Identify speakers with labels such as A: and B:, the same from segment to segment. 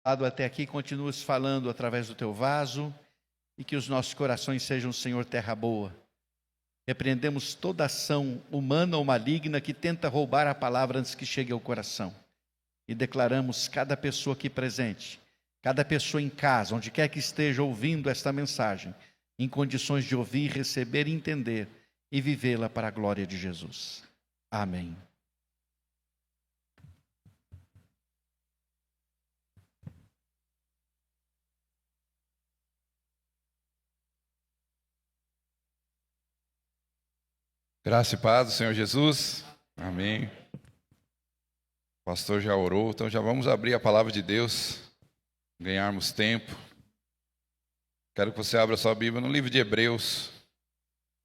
A: Até aqui, continuas falando através do teu vaso e que os nossos corações sejam, Senhor, terra boa. Repreendemos toda ação humana ou maligna que tenta roubar a palavra antes que chegue ao coração. E declaramos cada pessoa aqui presente, cada pessoa em casa, onde quer que esteja ouvindo esta mensagem, em condições de ouvir, receber, entender e vivê-la para a glória de Jesus. Amém.
B: Graça e paz do Senhor Jesus. Amém. O pastor já orou, então já vamos abrir a palavra de Deus, ganharmos tempo. Quero que você abra sua Bíblia no livro de Hebreus,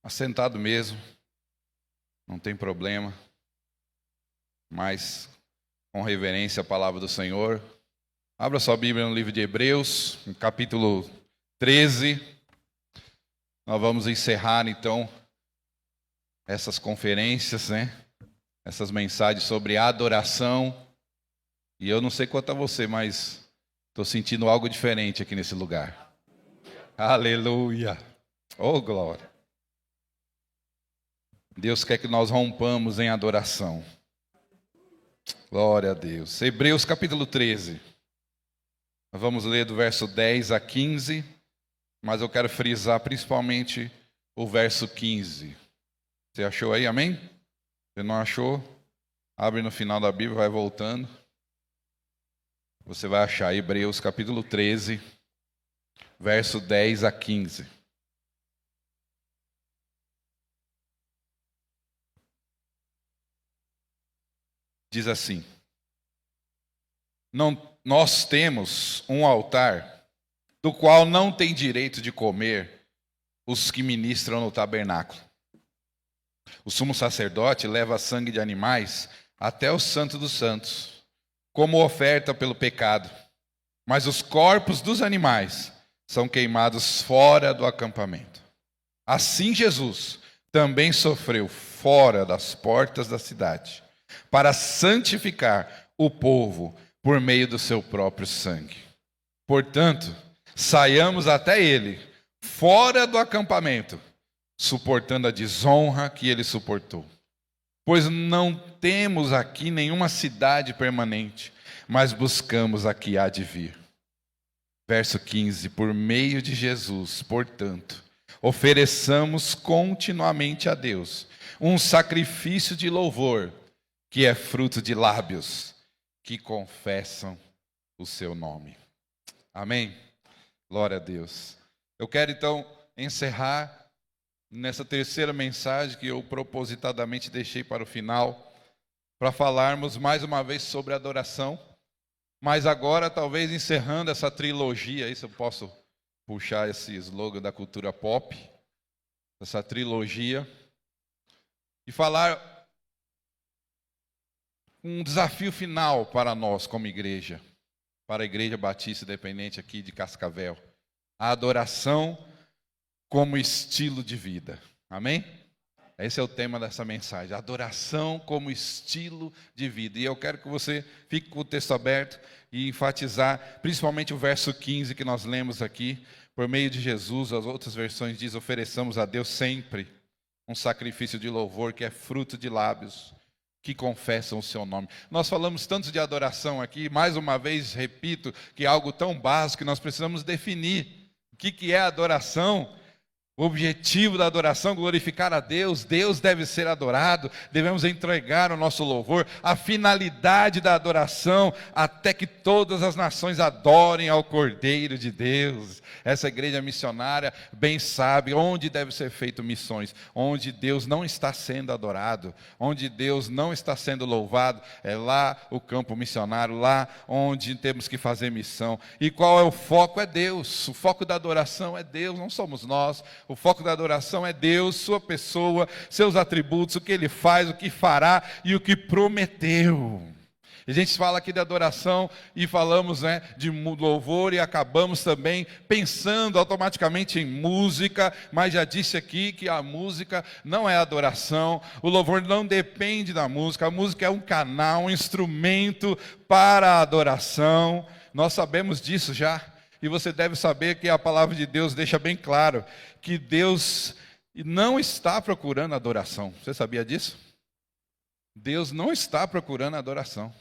B: assentado mesmo, não tem problema, mas com reverência à palavra do Senhor. Abra sua Bíblia no livro de Hebreus, no capítulo 13. Nós vamos encerrar então essas conferências, essas mensagens sobre adoração. E eu não sei quanto a você, mas estou sentindo algo diferente aqui nesse lugar. Aleluia! Oh, glória! Deus quer que nós rompamos em adoração. Glória a Deus. Hebreus capítulo 13. Nós vamos ler do verso 10 a 15, mas eu quero frisar principalmente o verso 15. Você achou aí, amém? Se não achou, abre no final da Bíblia, vai voltando. Você vai achar Hebreus capítulo 13, verso 10 a 15. Diz assim: nós temos um altar do qual não tem direito de comer os que ministram no tabernáculo. O sumo sacerdote leva sangue de animais até o Santo dos Santos, como oferta pelo pecado. Mas os corpos dos animais são queimados fora do acampamento. Assim Jesus também sofreu fora das portas da cidade, para santificar o povo por meio do seu próprio sangue. Portanto, saiamos até ele, fora do acampamento, suportando a desonra que ele suportou. Pois não temos aqui nenhuma cidade permanente, mas buscamos a que há de vir. Verso 15: por meio de Jesus, portanto, ofereçamos continuamente a Deus um sacrifício de louvor, que é fruto de lábios que confessam o seu nome. Amém? Glória a Deus. Eu quero então encerrar nessa terceira mensagem que eu propositadamente deixei para o final, para falarmos mais uma vez sobre adoração, mas agora talvez encerrando essa trilogia, aí se eu posso puxar esse slogan da cultura pop, essa trilogia, e falar um desafio final para nós como igreja, para a Igreja Batista Independente aqui de Cascavel: a adoração como estilo de vida. Amém? Esse é o tema dessa mensagem, adoração como estilo de vida. E eu quero que você fique com o texto aberto e enfatizar principalmente o verso 15 que nós lemos aqui. Por meio de Jesus, as outras versões diz: ofereçamos a Deus sempre um sacrifício de louvor, que é fruto de lábios que confessam o seu nome. Nós falamos tanto de adoração aqui, mais uma vez repito, que é algo tão básico que nós precisamos definir o que é adoração. O objetivo da adoração, glorificar a Deus. Deus deve ser adorado, devemos entregar o nosso louvor. A finalidade da adoração, até que todas as nações adorem ao Cordeiro de Deus. Essa igreja missionária bem sabe onde deve ser feito missões, onde Deus não está sendo adorado, onde Deus não está sendo louvado, é lá o campo missionário, lá onde temos que fazer missão. E qual é o foco? É Deus. O foco da adoração é Deus, não somos nós. O foco da adoração é Deus, sua pessoa, seus atributos, o que Ele faz, o que fará e o que prometeu. A gente fala aqui de adoração e falamos de louvor e acabamos também pensando automaticamente em música, mas já disse aqui que a música não é adoração, o louvor não depende da música, a música é um canal, um instrumento para a adoração. Nós sabemos disso já. E você deve saber que a palavra de Deus deixa bem claro que Deus não está procurando adoração. Você sabia disso? Deus não está procurando adoração.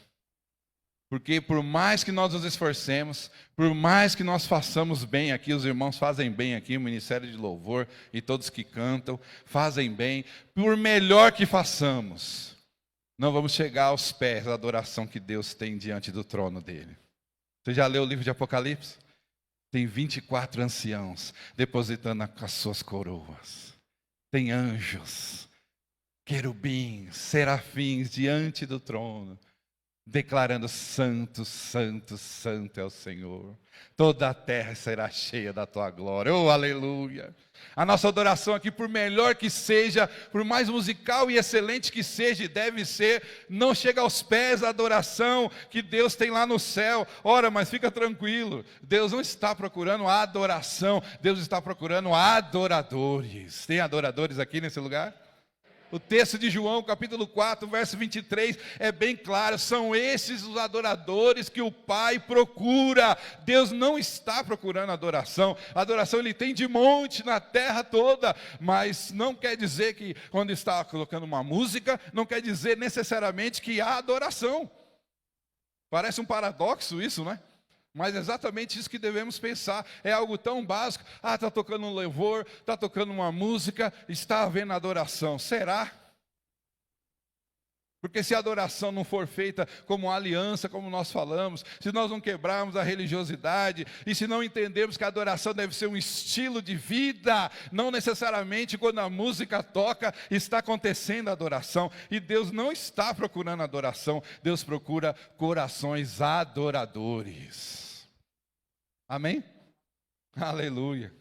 B: Porque por mais que nós nos esforcemos, por mais que nós façamos bem aqui, os irmãos fazem bem aqui, o Ministério de Louvor e todos que cantam, fazem bem, por melhor que façamos, não vamos chegar aos pés da adoração que Deus tem diante do trono dele. Você já leu o livro de Apocalipse? Tem 24 anciãos depositando as suas coroas. Tem anjos, querubins, serafins diante do trono, declarando: santo, santo, santo é o Senhor. Toda a terra será cheia da tua glória. Oh, aleluia! A nossa adoração aqui, por melhor que seja, por mais musical e excelente que seja e deve ser, não chega aos pés da adoração que Deus tem lá no céu. Ora, mas fica tranquilo, Deus não está procurando a adoração, Deus está procurando adoradores. Tem adoradores aqui nesse lugar? O texto de João, capítulo 4, verso 23, é bem claro: são esses os adoradores que o Pai procura. Deus não está procurando adoração. A adoração Ele tem de monte na terra toda, mas não quer dizer que quando está colocando uma música, não quer dizer necessariamente que há adoração. Parece um paradoxo isso, né? Mas é exatamente isso que devemos pensar. É algo tão básico. Está tocando um louvor, está tocando uma música, está havendo adoração. Será? Porque se a adoração não for feita como aliança, como nós falamos, se nós não quebrarmos a religiosidade, e se não entendermos que a adoração deve ser um estilo de vida, não necessariamente quando a música toca, está acontecendo a adoração. E Deus não está procurando adoração, Deus procura corações adoradores. Amém? Aleluia.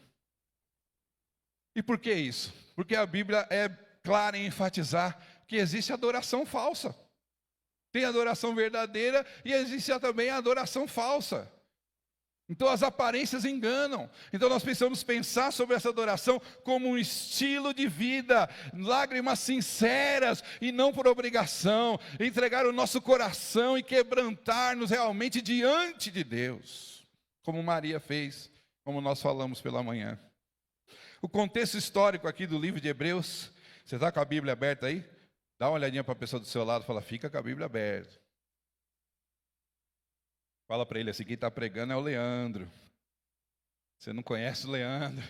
B: E por que isso? Porque a Bíblia é clara em enfatizar que existe adoração falsa. Tem adoração verdadeira e existe também a adoração falsa. Então as aparências enganam. Então nós precisamos pensar sobre essa adoração como um estilo de vida, lágrimas sinceras e não por obrigação, entregar o nosso coração e quebrantar-nos realmente diante de Deus, como Maria fez, como nós falamos pela manhã. O contexto histórico aqui do livro de Hebreus, você está com a Bíblia aberta aí? Dá uma olhadinha para a pessoa do seu lado e fala: fica com a Bíblia aberta. Fala para ele assim: quem está pregando é o Leandro. Você não conhece o Leandro.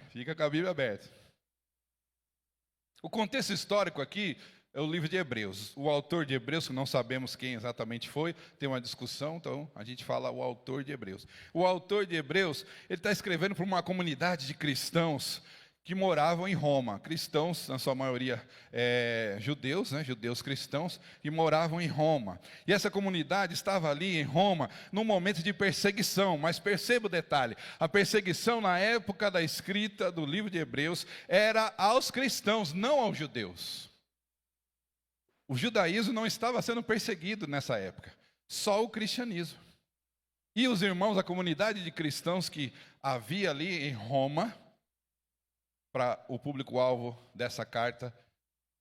B: Fica com a Bíblia aberta. O contexto histórico aqui é o livro de Hebreus. O autor de Hebreus, que não sabemos quem exatamente foi, tem uma discussão, então a gente fala o autor de Hebreus. O autor de Hebreus, ele está escrevendo para uma comunidade de cristãos que moravam em Roma, cristãos, na sua maioria judeus, né, judeus cristãos, que moravam em Roma. E essa comunidade estava ali em Roma, num momento de perseguição, mas perceba o detalhe: a perseguição na época da escrita do livro de Hebreus era aos cristãos, não aos judeus. O judaísmo não estava sendo perseguido nessa época, só o cristianismo. E os irmãos, a comunidade de cristãos que havia ali em Roma, para o público-alvo dessa carta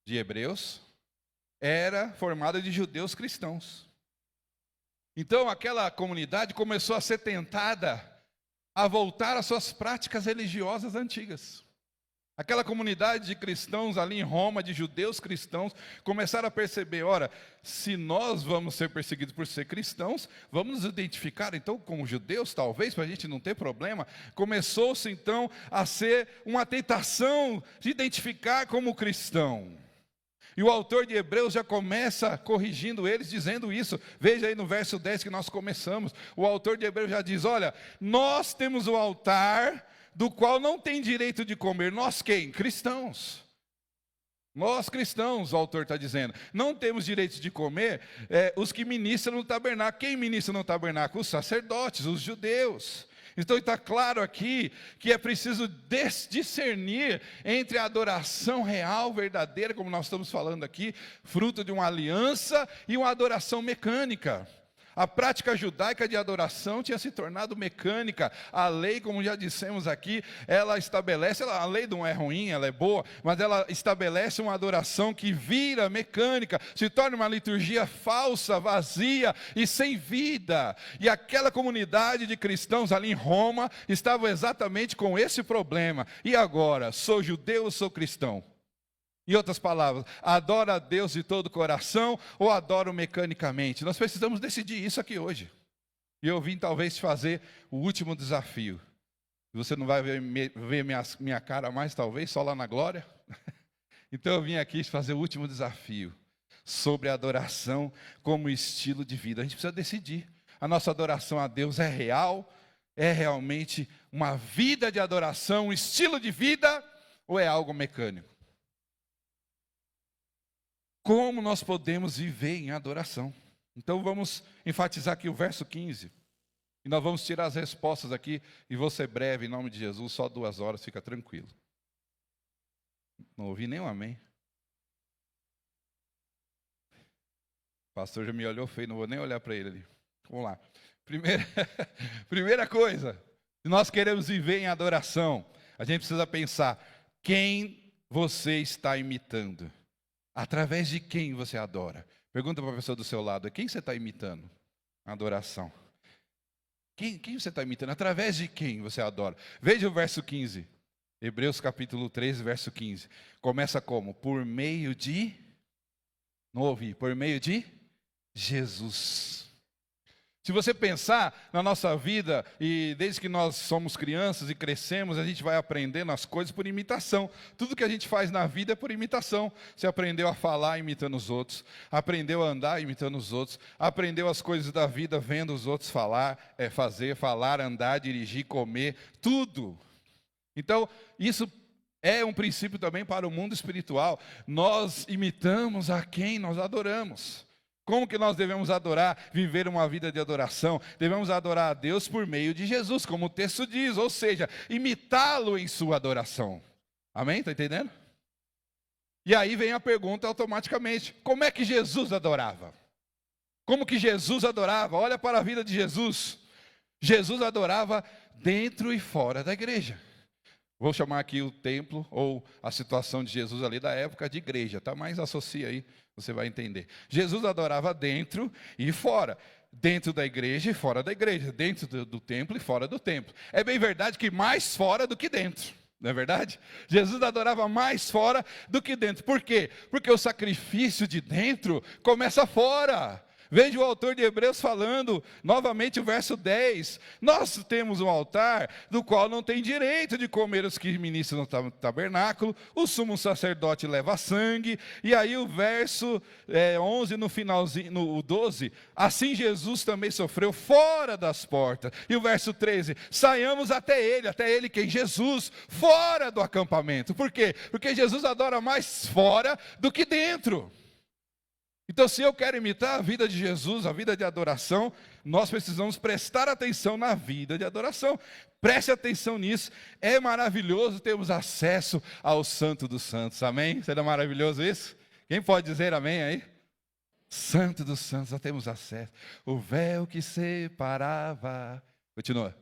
B: de Hebreus, era formada de judeus cristãos. Então aquela comunidade começou a ser tentada a voltar às suas práticas religiosas antigas. Aquela comunidade de cristãos ali em Roma, de judeus cristãos, começaram a perceber: ora, se nós vamos ser perseguidos por ser cristãos, vamos nos identificar então como judeus, talvez, para a gente não ter problema. Começou-se então a ser uma tentação de identificar como cristão. E o autor de Hebreus já começa corrigindo eles, dizendo isso. Veja aí no verso 10 que nós começamos. O autor de Hebreus já diz: olha, nós temos o altar do qual não tem direito de comer. Nós quem? Cristãos. Nós cristãos, o autor está dizendo, não temos direito de comer os que ministram no tabernáculo. Quem ministra no tabernáculo? Os sacerdotes, os judeus. Então está claro aqui que é preciso discernir entre a adoração real, verdadeira, como nós estamos falando aqui, fruto de uma aliança, e uma adoração mecânica. A prática judaica de adoração tinha se tornado mecânica. A lei, como já dissemos aqui, ela estabelece, a lei não é ruim, ela é boa, mas ela estabelece uma adoração que vira mecânica, se torna uma liturgia falsa, vazia e sem vida. E aquela comunidade de cristãos ali em Roma estava exatamente com esse problema. E agora, sou judeu ou sou cristão? Em outras palavras, adora a Deus de todo o coração ou adoro mecanicamente? Nós precisamos decidir isso aqui hoje. E eu vim talvez te fazer o último desafio. Você não vai ver minha cara mais, talvez, só lá na glória. Então eu vim aqui te fazer o último desafio sobre a adoração como estilo de vida. A gente precisa decidir. A nossa adoração a Deus é real? É realmente uma vida de adoração, um estilo de vida? Ou é algo mecânico? Como nós podemos viver em adoração? Então vamos enfatizar aqui o verso 15. E nós vamos tirar as respostas aqui. E vou ser breve, em nome de Jesus, só 2 horas, fica tranquilo. Não ouvi nem um amém. O pastor já me olhou feio, não vou nem olhar para ele ali. Vamos lá. Primeira coisa, se nós queremos viver em adoração, a gente precisa pensar, quem você está imitando? Através de quem você adora? Pergunta para a pessoa do seu lado, quem você está imitando? Adoração. Quem você está imitando? Através de quem você adora? Veja o verso 15. Hebreus capítulo 13, verso 15. Começa como? Por meio de... Não ouvi. Por meio de Jesus. Se você pensar na nossa vida, e desde que nós somos crianças e crescemos, a gente vai aprendendo as coisas por imitação. Tudo que a gente faz na vida é por imitação. Você aprendeu a falar imitando os outros, aprendeu a andar imitando os outros, aprendeu as coisas da vida vendo os outros falar, andar, dirigir, comer, tudo. Então, isso é um princípio também para o mundo espiritual. Nós imitamos a quem nós adoramos. Como que nós devemos adorar, viver uma vida de adoração? Devemos adorar a Deus por meio de Jesus, como o texto diz, ou seja, imitá-lo em sua adoração. Amém? Está entendendo? E aí vem a pergunta automaticamente, como é que Jesus adorava? Como que Jesus adorava? Olha para a vida de Jesus. Jesus adorava dentro e fora da igreja. Vou chamar aqui o templo ou a situação de Jesus ali da época de igreja, tá? Mas associa aí, você vai entender. Jesus adorava dentro e fora. Dentro da igreja e fora da igreja. Dentro do templo e fora do templo. É bem verdade que mais fora do que dentro. Não é verdade? Jesus adorava mais fora do que dentro. Por quê? Porque o sacrifício de dentro começa fora. Veja o autor de Hebreus falando, novamente o verso 10. Nós temos um altar do qual não tem direito de comer os que ministram no tabernáculo. O sumo sacerdote leva sangue. E aí o verso 11 no finalzinho, no 12. Assim Jesus também sofreu fora das portas. E o verso 13. Saiamos até ele quem? Jesus, fora do acampamento. Por quê? Porque Jesus adora mais fora do que dentro. Então, se eu quero imitar a vida de Jesus, a vida de adoração, nós precisamos prestar atenção na vida de adoração. Preste atenção nisso. É maravilhoso termos acesso ao Santo dos Santos. Amém? Será maravilhoso isso? Quem pode dizer amém aí? Santo dos Santos, nós temos acesso. O véu que separava. Continua.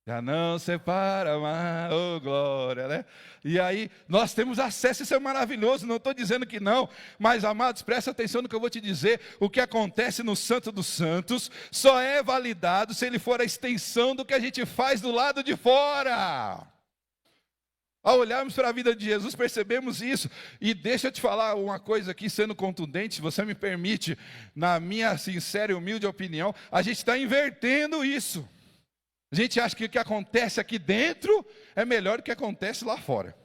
B: Já não separa mais, oh glória, né? E aí, nós temos acesso, isso é maravilhoso, não estou dizendo que não, mas amados, presta atenção no que eu vou te dizer, o que acontece no Santo dos Santos, só é validado se ele for a extensão do que a gente faz do lado de fora. Ao olharmos para a vida de Jesus, percebemos isso, e deixa eu te falar uma coisa aqui, sendo contundente, se você me permite, na minha sincera e humilde opinião, a gente está invertendo isso. A gente acha que o que acontece aqui dentro é melhor do que acontece lá fora.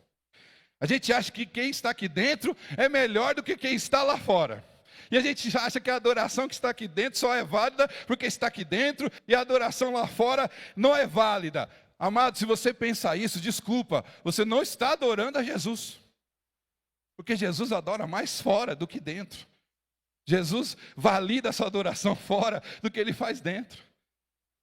B: A gente acha que quem está aqui dentro é melhor do que quem está lá fora. E a gente acha que a adoração que está aqui dentro só é válida porque está aqui dentro e a adoração lá fora não é válida. Amado, se você pensar isso, desculpa, você não está adorando a Jesus. Porque Jesus adora mais fora do que dentro. Jesus valida a sua adoração fora do que ele faz dentro.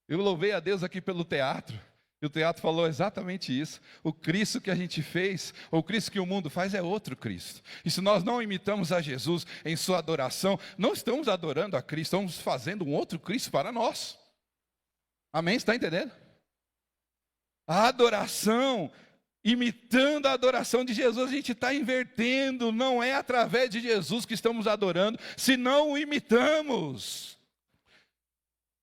B: Eu louvei a Deus aqui pelo teatro. E o teatro falou exatamente isso. O Cristo que a gente fez, ou o Cristo que o mundo faz, é outro Cristo. E se nós não imitamos a Jesus em sua adoração, não estamos adorando a Cristo, estamos fazendo um outro Cristo para nós. Amém? Você está entendendo? A adoração, imitando a adoração de Jesus, a gente está invertendo. Não é através de Jesus que estamos adorando, se não o imitamos.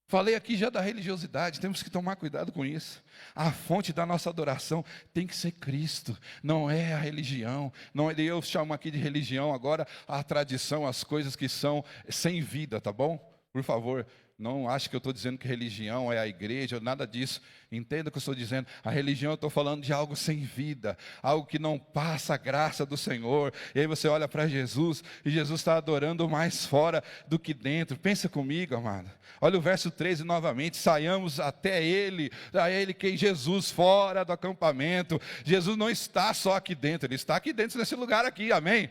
B: Falei aqui já da religiosidade, temos que tomar cuidado com isso. A fonte da nossa adoração tem que ser Cristo, não é a religião. Não é, eu chamo aqui de religião agora a tradição, as coisas que são sem vida, tá bom? Por favor, não ache que eu estou dizendo que religião é a igreja, nada disso. Entenda o que eu estou dizendo. A religião, eu estou falando de algo sem vida, algo que não passa a graça do Senhor. E aí você olha para Jesus, e Jesus está adorando mais fora do que dentro. Pensa comigo, amado. Olha o verso 13 novamente. Saiamos até Ele, a Ele que Jesus fora do acampamento. Jesus não está só aqui dentro, Ele está aqui dentro nesse lugar aqui, amém?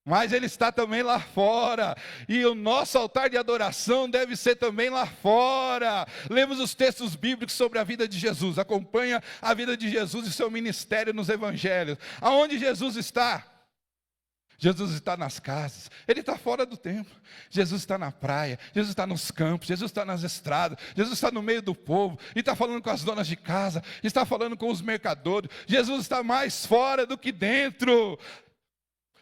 B: Mas Ele está também lá fora, e o nosso altar de adoração deve ser também lá fora. Lemos os textos bíblicos sobre a vida de Jesus, acompanha a vida de Jesus e seu ministério nos evangelhos. Aonde Jesus está? Jesus está nas casas, Ele está fora do templo. Jesus está na praia, Jesus está nos campos, Jesus está nas estradas, Jesus está no meio do povo, e está falando com as donas de casa, está falando com os mercadores. Jesus está mais fora do que dentro.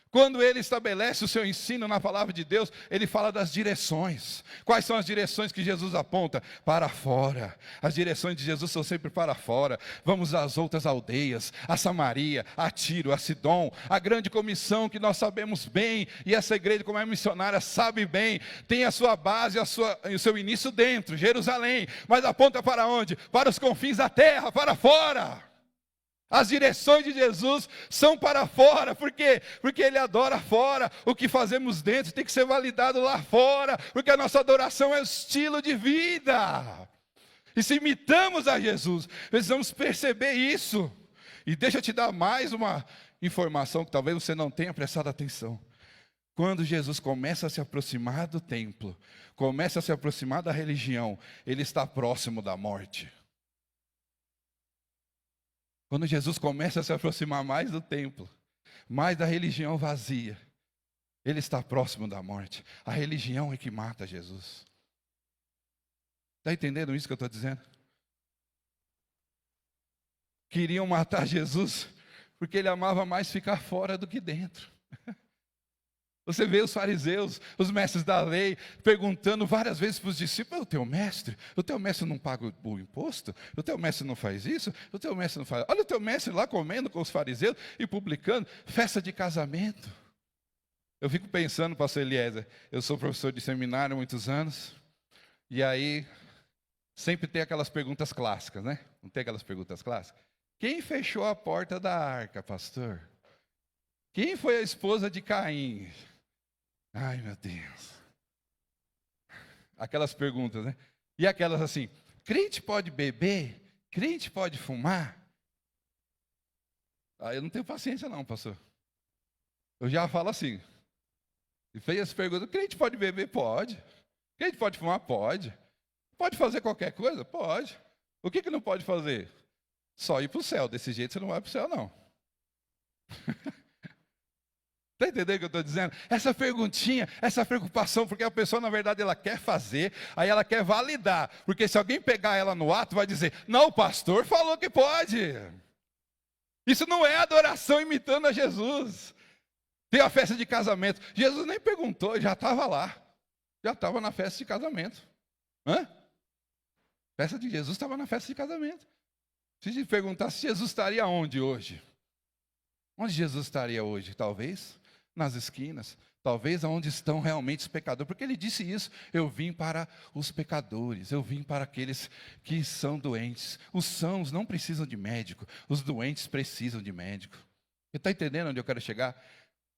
B: Quando Ele estabelece o seu ensino na palavra de Deus, Ele fala das direções. Quais são as direções que Jesus aponta? Para fora. As direções de Jesus são sempre para fora. Vamos às outras aldeias, a Samaria, a Tiro, a Sidom, a grande comissão que nós sabemos bem, e essa igreja, como é missionária, sabe bem, tem a sua base, o seu início dentro, Jerusalém, mas aponta para onde? Para os confins da terra, para fora. As direções de Jesus são para fora. Por quê? Porque Ele adora fora. O que fazemos dentro tem que ser validado lá fora, porque a nossa adoração é o estilo de vida. E se imitamos a Jesus, precisamos perceber isso. E deixa eu te dar mais uma informação que talvez você não tenha prestado atenção. Quando Jesus começa a se aproximar do templo, começa a se aproximar da religião, Ele está próximo da morte. Quando Jesus começa a se aproximar mais do templo, mais da religião vazia, Ele está próximo da morte. A religião é que mata Jesus. Está entendendo isso que eu estou dizendo? Queriam matar Jesus porque Ele amava mais ficar fora do que dentro. Você vê os fariseus, os mestres da lei, perguntando várias vezes para os discípulos: o teu mestre não paga o imposto? O teu mestre não faz isso? O teu mestre não faz... Olha o teu mestre lá comendo com os fariseus e publicando festa de casamento. Eu fico pensando, pastor Eliezer, eu sou professor de seminário há muitos anos, e aí sempre tem aquelas perguntas clássicas, né? Não tem aquelas perguntas clássicas? Quem fechou a porta da arca, pastor? Quem foi a esposa de Caim? Ai, meu Deus. Aquelas perguntas, né? E aquelas assim: crente pode beber? Crente pode fumar? Eu não tenho paciência não, pastor. Eu já falo assim. E fez as perguntas: crente pode beber? Pode. Crente pode fumar? Pode. Pode fazer qualquer coisa? Pode. O que não pode fazer? Só ir para o céu. Desse jeito você não vai para o céu, não. Está entendendo o que eu estou dizendo? Essa perguntinha, essa preocupação, porque a pessoa, na verdade, ela quer fazer, aí ela quer validar. Porque se alguém pegar ela no ato, vai dizer: não, o pastor falou que pode. Isso não é adoração imitando a Jesus. Tem a festa de casamento. Jesus nem perguntou, já estava lá. Já estava na festa de casamento. A festa de Jesus estava na festa de casamento. Se te perguntar se Jesus estaria onde hoje? Onde Jesus estaria hoje? Talvez nas esquinas, talvez aonde estão realmente os pecadores, porque Ele disse isso: eu vim para os pecadores, eu vim para aqueles que são doentes. Os sãos não precisam de médico, os doentes precisam de médico. Você está entendendo onde eu quero chegar?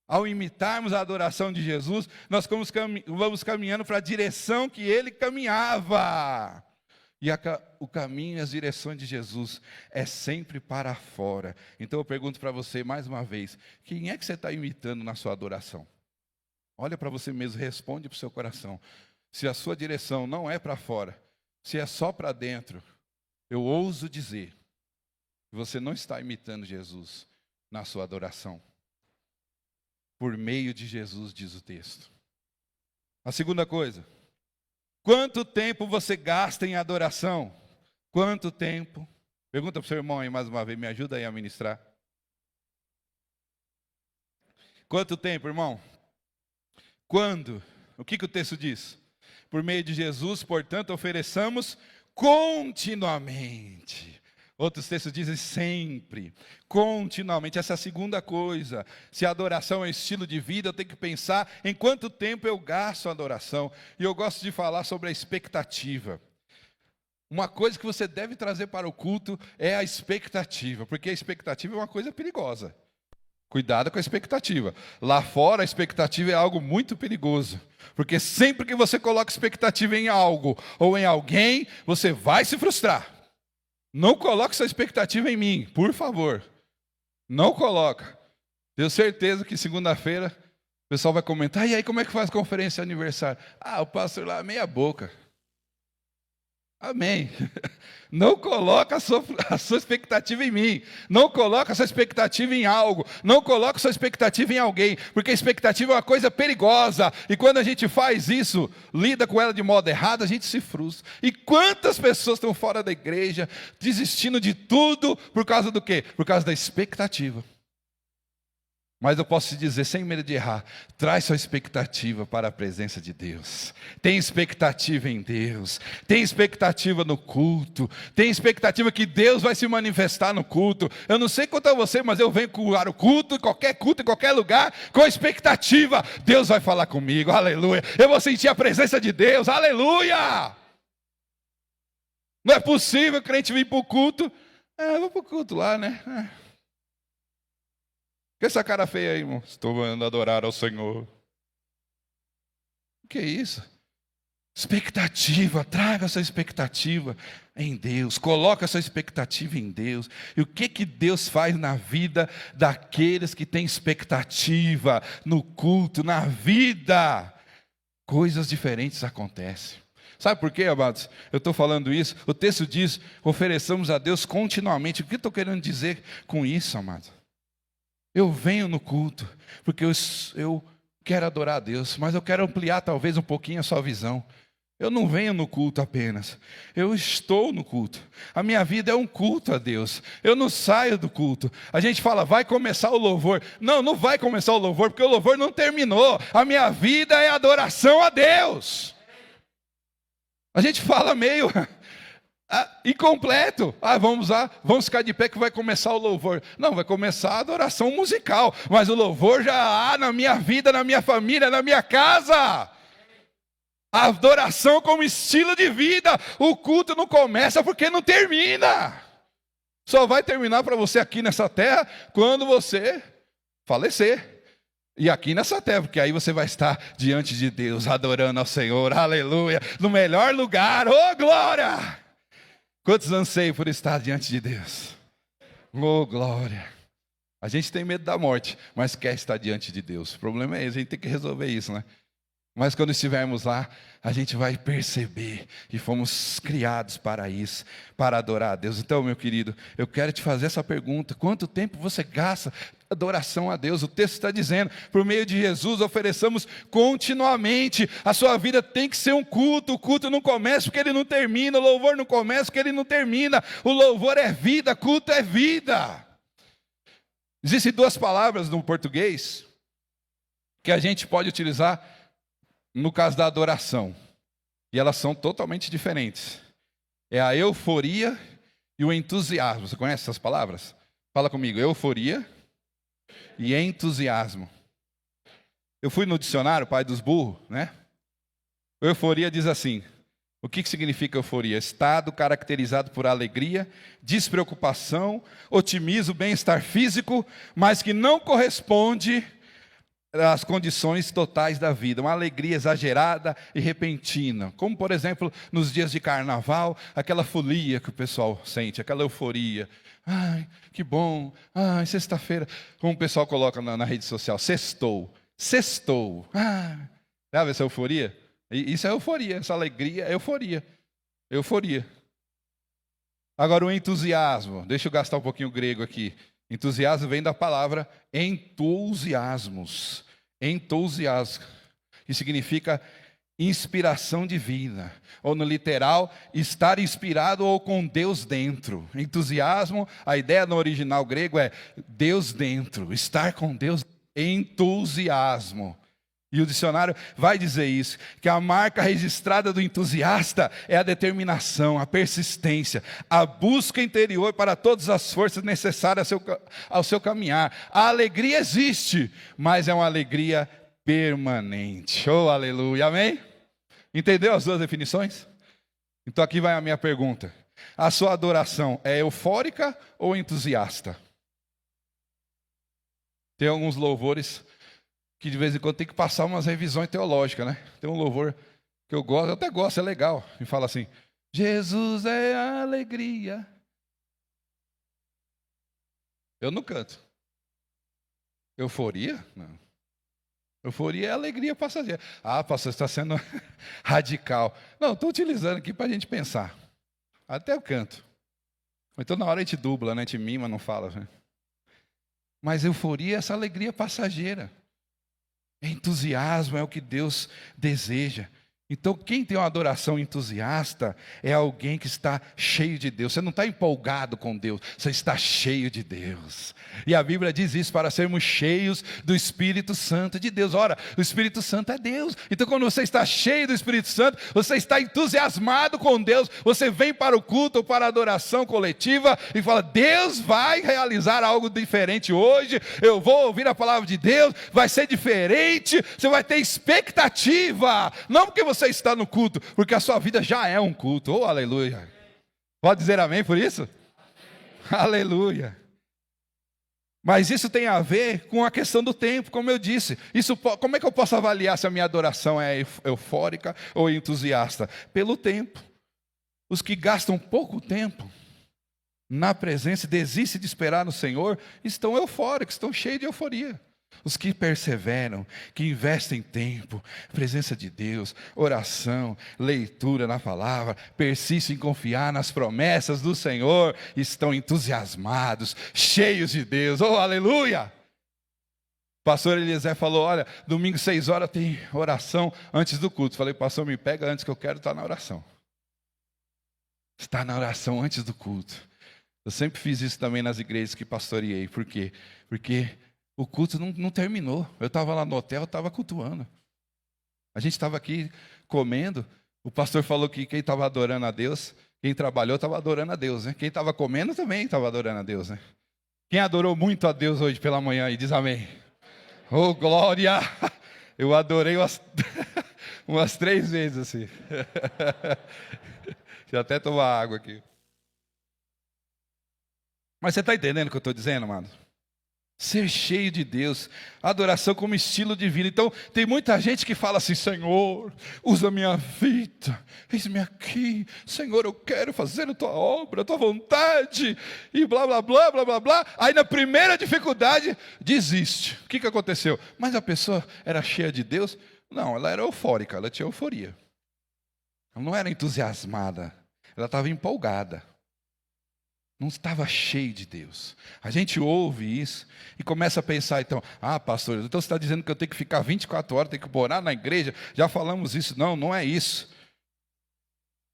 B: Ao imitarmos a adoração de Jesus, nós vamos caminhando para a direção que Ele caminhava. E o caminho e as direções de Jesus é sempre para fora. Então eu pergunto para você mais uma vez: quem é que você está imitando na sua adoração? Olha para você mesmo, responde para o seu coração. Se a sua direção não é para fora, se é só para dentro, eu ouso dizer Você não está imitando Jesus na sua adoração. Por meio de Jesus, diz o texto. A segunda coisa. Quanto tempo você gasta em adoração? Quanto tempo? Pergunta para o seu irmão aí mais uma vez, me ajuda aí a ministrar. Quanto tempo, irmão? Quando? O que o texto diz? Por meio de Jesus, portanto, ofereçamos continuamente. Outros textos dizem sempre, continuamente. Essa é a segunda coisa. Se a adoração é estilo de vida, eu tenho que pensar em quanto tempo eu gasto a adoração. E eu gosto de falar sobre a expectativa. Uma coisa que você deve trazer para o culto é a expectativa, porque a expectativa é uma coisa perigosa. Cuidado com a expectativa. Lá fora, a expectativa é algo muito perigoso. Porque sempre que você coloca expectativa em algo ou em alguém, você vai se frustrar. Não coloque sua expectativa em mim, por favor. Não coloca. Tenho certeza que segunda-feira o pessoal vai comentar, e aí como é que faz conferência de aniversário? O pastor lá, meia boca. Amém. Não coloca a sua expectativa em mim. Não coloca a sua expectativa em algo. Não coloca a sua expectativa em alguém. Porque a expectativa é uma coisa perigosa. E quando a gente faz isso, lida com ela de modo errado, a gente se frustra. E quantas pessoas estão fora da igreja, desistindo de tudo, por causa do quê? Por causa da expectativa. Mas eu posso te dizer, sem medo de errar, traz sua expectativa para a presença de Deus. Tem expectativa em Deus, tem expectativa no culto, tem expectativa que Deus vai se manifestar no culto. Eu não sei quanto a você, mas eu venho para o culto, em qualquer lugar, com expectativa. Deus vai falar comigo, aleluia. Eu vou sentir a presença de Deus, aleluia. Não é possível o crente vir para o culto, eu vou para o culto lá, né? Que essa cara feia aí, irmão? Estou indo adorar ao Senhor. O que é isso? Expectativa, traga a sua expectativa em Deus. Coloque a sua expectativa em Deus. E o que Deus faz na vida daqueles que têm expectativa no culto, na vida? Coisas diferentes acontecem. Sabe por quê, amados? Eu estou falando isso. O texto diz, ofereçamos a Deus continuamente. O que eu estou querendo dizer com isso, amados? Eu venho no culto, porque eu quero adorar a Deus, mas eu quero ampliar talvez um pouquinho a sua visão. Eu não venho no culto apenas, eu estou no culto. A minha vida é um culto a Deus. Eu não saio do culto. A gente fala, vai começar o louvor. Não, não vai começar o louvor, porque o louvor não terminou. A minha vida é adoração a Deus. A gente fala meio... incompleto. Vamos ficar de pé que vai começar o louvor. Não, vai começar a adoração musical, mas o louvor já há na minha vida, na minha família, na minha casa. A adoração como estilo de vida. O culto não começa porque não termina. Só vai terminar para você aqui nessa terra quando você falecer. E aqui nessa terra, porque aí você vai estar diante de Deus, adorando ao Senhor, aleluia, no melhor lugar, oh glória! Quantos anseiam por estar diante de Deus? Oh, glória! A gente tem medo da morte, mas quer estar diante de Deus. O problema é esse, a gente tem que resolver isso, né? Mas quando estivermos lá, a gente vai perceber que fomos criados para isso, para adorar a Deus. Então, meu querido, eu quero te fazer essa pergunta: quanto tempo você gasta adoração a Deus? O texto está dizendo, por meio de Jesus ofereçamos continuamente. A sua vida tem que ser um culto. O culto não começa porque ele não termina. O louvor não começa porque ele não termina. O louvor é vida, culto é vida. Existem duas palavras no português que a gente pode utilizar no caso da adoração, e elas são totalmente diferentes. É a euforia e o entusiasmo. Você conhece essas palavras? Fala comigo, euforia e entusiasmo. Eu fui no dicionário, pai dos burros, né? Euforia diz assim, o que significa euforia? Estado caracterizado por alegria, despreocupação, otimismo, bem-estar físico, mas que não corresponde as condições totais da vida, uma alegria exagerada e repentina, como por exemplo nos dias de carnaval, aquela folia que o pessoal sente, aquela euforia, ai que bom, ai sexta-feira, como o pessoal coloca na rede social, sextou, sabe essa euforia? Isso é euforia, essa alegria é euforia, Agora o entusiasmo, deixa eu gastar um pouquinho o grego aqui. Entusiasmo vem da palavra entusiasmos. Entusiasmo, que significa inspiração divina, ou no literal, estar inspirado ou com Deus dentro. Entusiasmo, a ideia no original grego é Deus dentro, estar com Deus, entusiasmo. E o dicionário vai dizer isso, que a marca registrada do entusiasta é a determinação, a persistência, a busca interior para todas as forças necessárias ao seu caminhar. A alegria existe, mas é uma alegria permanente. Oh, aleluia, amém? Entendeu as duas definições? Então aqui vai a minha pergunta. A sua adoração é eufórica ou entusiasta? Tem alguns louvores que de vez em quando tem que passar umas revisões teológicas, né? Tem um louvor que eu gosto, eu até gosto, é legal. E fala assim, Jesus é a alegria. Eu não canto. Euforia? Não. Euforia é alegria passageira. Ah, pastor, você está sendo radical. Não, estou utilizando aqui para a gente pensar. Até eu canto. Então na hora a gente dubla, né? A gente mima, não fala. Né? Mas euforia é essa alegria passageira. Entusiasmo é o que Deus deseja. Então quem tem uma adoração entusiasta é alguém que está cheio de Deus. Você não está empolgado com Deus, você está cheio de Deus. E a Bíblia diz isso, para sermos cheios do Espírito Santo de Deus. Ora, o Espírito Santo é Deus. Então quando você está cheio do Espírito Santo, você está entusiasmado com Deus. Você vem para o culto ou para a adoração coletiva e fala, Deus vai realizar algo diferente hoje. Eu vou ouvir a palavra de Deus, vai ser diferente. Você vai ter expectativa, não porque você está no culto, porque a sua vida já é um culto. Oh, aleluia. Pode dizer amém por isso? Amém. Aleluia. Mas isso tem a ver com a questão do tempo, como eu disse. Como é que eu posso avaliar se a minha adoração é eufórica ou entusiasta? Pelo tempo. Os que gastam pouco tempo na presença e desistem de esperar no Senhor, estão eufóricos, estão cheios de euforia. Os que perseveram, que investem tempo, presença de Deus, oração, leitura na palavra, persistem em confiar nas promessas do Senhor, estão entusiasmados, cheios de Deus. Oh, aleluia! O pastor Eliezer falou, olha, domingo 6 horas tem oração antes do culto. Falei, pastor, me pega antes que eu quero estar na oração. Está na oração antes do culto. Eu sempre fiz isso também nas igrejas que pastoreei. Por quê? Porque o culto não terminou. Eu estava lá no hotel, estava cultuando. A gente estava aqui comendo. O pastor falou que quem estava adorando a Deus, quem trabalhou estava adorando a Deus. Né? Quem estava comendo também estava adorando a Deus. Né? Quem adorou muito a Deus hoje pela manhã e diz amém. Oh, glória! Eu adorei umas 3 vezes assim. Deixa eu até tomar água aqui. Mas você está entendendo o que eu estou dizendo, amado? Ser cheio de Deus, adoração como estilo de vida. Então, tem muita gente que fala assim, Senhor, usa a minha vida, eis-me aqui, Senhor, eu quero fazer a tua obra, a tua vontade, e blá, blá, blá, blá, blá, blá. Aí na primeira dificuldade, desiste. O que aconteceu? Mas a pessoa era cheia de Deus? Não, ela era eufórica, ela tinha euforia. Ela não era entusiasmada, ela estava empolgada. Não estava cheio de Deus. A gente ouve isso e começa a pensar, então, pastor, então você está dizendo que eu tenho que ficar 24 horas, tenho que morar na igreja, já falamos isso. Não, não é isso.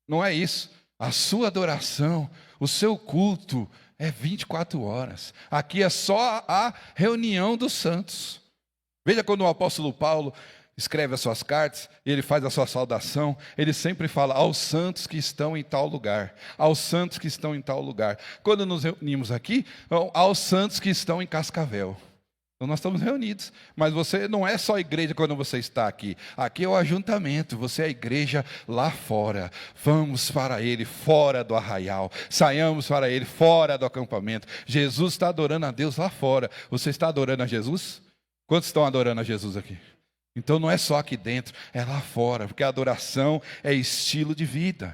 B: Não é isso. A sua adoração, o seu culto é 24 horas. Aqui é só a reunião dos santos. Veja quando o apóstolo Paulo escreve as suas cartas, ele faz a sua saudação, ele sempre fala aos santos que estão em tal lugar, aos santos que estão em tal lugar. Quando nos reunimos aqui, aos santos que estão em Cascavel. Então nós estamos reunidos, mas você não é só igreja quando você está aqui. Aqui é o ajuntamento, você é a igreja lá fora. Vamos para ele fora do arraial, saiamos para ele fora do acampamento. Jesus está adorando a Deus lá fora. Você está adorando a Jesus? Quantos estão adorando a Jesus aqui? Então não é só aqui dentro, é lá fora, porque a adoração é estilo de vida.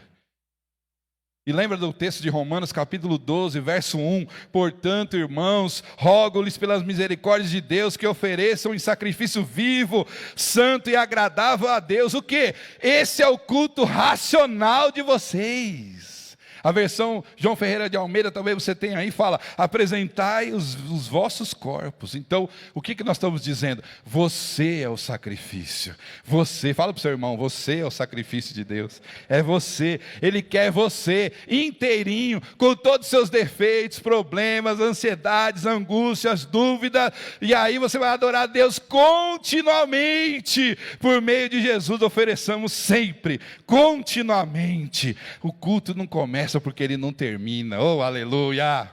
B: E lembra do texto de Romanos capítulo 12, verso 1? Portanto, irmãos, rogo-lhes pelas misericórdias de Deus que ofereçam em sacrifício vivo, santo e agradável a Deus. O quê? Esse é o culto racional de vocês. A versão João Ferreira de Almeida, talvez você tenha aí, fala: apresentai os vossos corpos. Então, o que nós estamos dizendo? Você é o sacrifício. Você, fala para o seu irmão, você é o sacrifício de Deus. É você. Ele quer você inteirinho, com todos os seus defeitos, problemas, ansiedades, angústias, dúvidas. E aí você vai adorar a Deus continuamente. Por meio de Jesus ofereçamos sempre, continuamente. O culto não começa porque ele não termina. Oh, aleluia!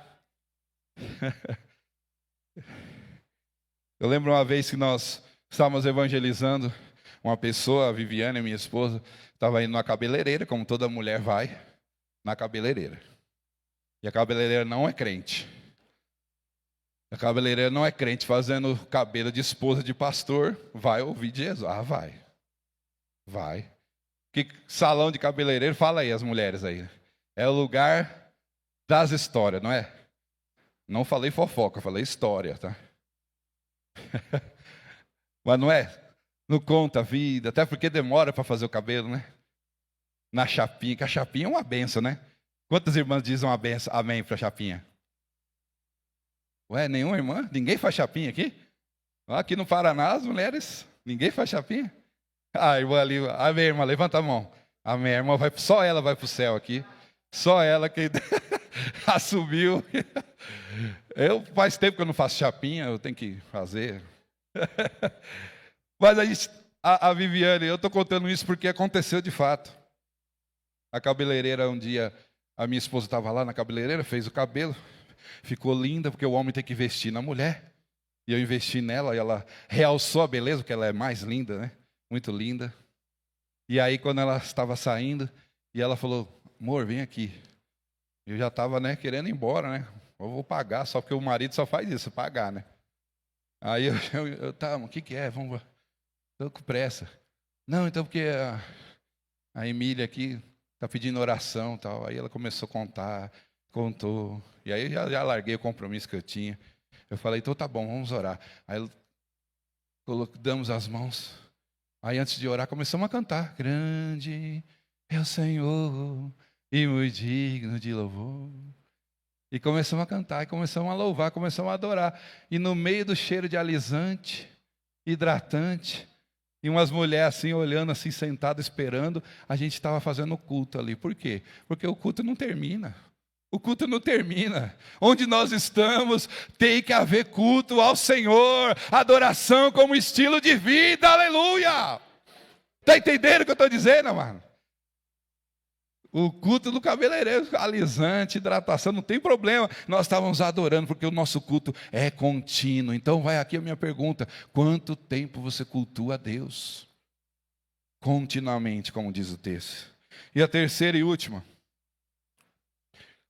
B: Eu lembro uma vez que nós estávamos evangelizando uma pessoa, a Viviane, minha esposa, estava indo na cabeleireira, como toda mulher vai, na cabeleireira. E a cabeleireira não é crente. A cabeleireira não é crente, fazendo cabelo de esposa de pastor, vai ouvir de Jesus. Ah, vai. Vai. Que salão de cabeleireiro, fala aí as mulheres aí. É o lugar das histórias, não é? Não falei fofoca, falei história, tá? Mas não é? Não conta a vida, até porque demora para fazer o cabelo, né? Na chapinha, que a chapinha é uma benção, né? Quantas irmãs dizem uma benção, amém para a chapinha? Ué, nenhuma irmã? Ninguém faz chapinha aqui? Aqui no Paraná, as mulheres, ninguém faz chapinha? Ah, irmã ali, amém, irmã, levanta a mão. Amém, irmã, só ela vai para o céu aqui. Só ela que assumiu. Faz tempo que eu não faço chapinha, eu tenho que fazer. Mas a Viviane, eu estou contando isso porque aconteceu de fato. A cabeleireira, um dia, a minha esposa estava lá na cabeleireira, fez o cabelo, ficou linda, porque o homem tem que investir na mulher. E eu investi nela, e ela realçou a beleza, porque ela é mais linda, né? Muito linda. E aí, quando ela estava saindo, e ela falou: amor, vem aqui. Eu já estava, né, querendo ir embora, né? Eu vou pagar, só porque o marido só faz isso, pagar, né? Aí eu tá, o que é? Vamos, estou com pressa. Não, então porque a Emília aqui está pedindo oração e tal. Aí ela começou a contar, contou. E aí eu já larguei o compromisso que eu tinha. Eu falei: então tá bom, vamos orar. Aí damos as mãos. Aí antes de orar começamos a cantar. Grande é o Senhor e muito digno de louvor. E começamos a cantar, e começamos a louvar, começamos a adorar. E no meio do cheiro de alisante, hidratante, e umas mulheres assim, olhando assim, sentadas, esperando, a gente estava fazendo o culto ali. Por quê? Porque o culto não termina. O culto não termina. Onde nós estamos, tem que haver culto ao Senhor, adoração como estilo de vida, aleluia! Está entendendo o que eu estou dizendo, mano? O culto do cabeleireiro, alisante, hidratação, não tem problema. Nós estávamos adorando, porque o nosso culto é contínuo. Então vai aqui a minha pergunta: quanto tempo você cultua a Deus? Continuamente, como diz o texto. E a terceira e última: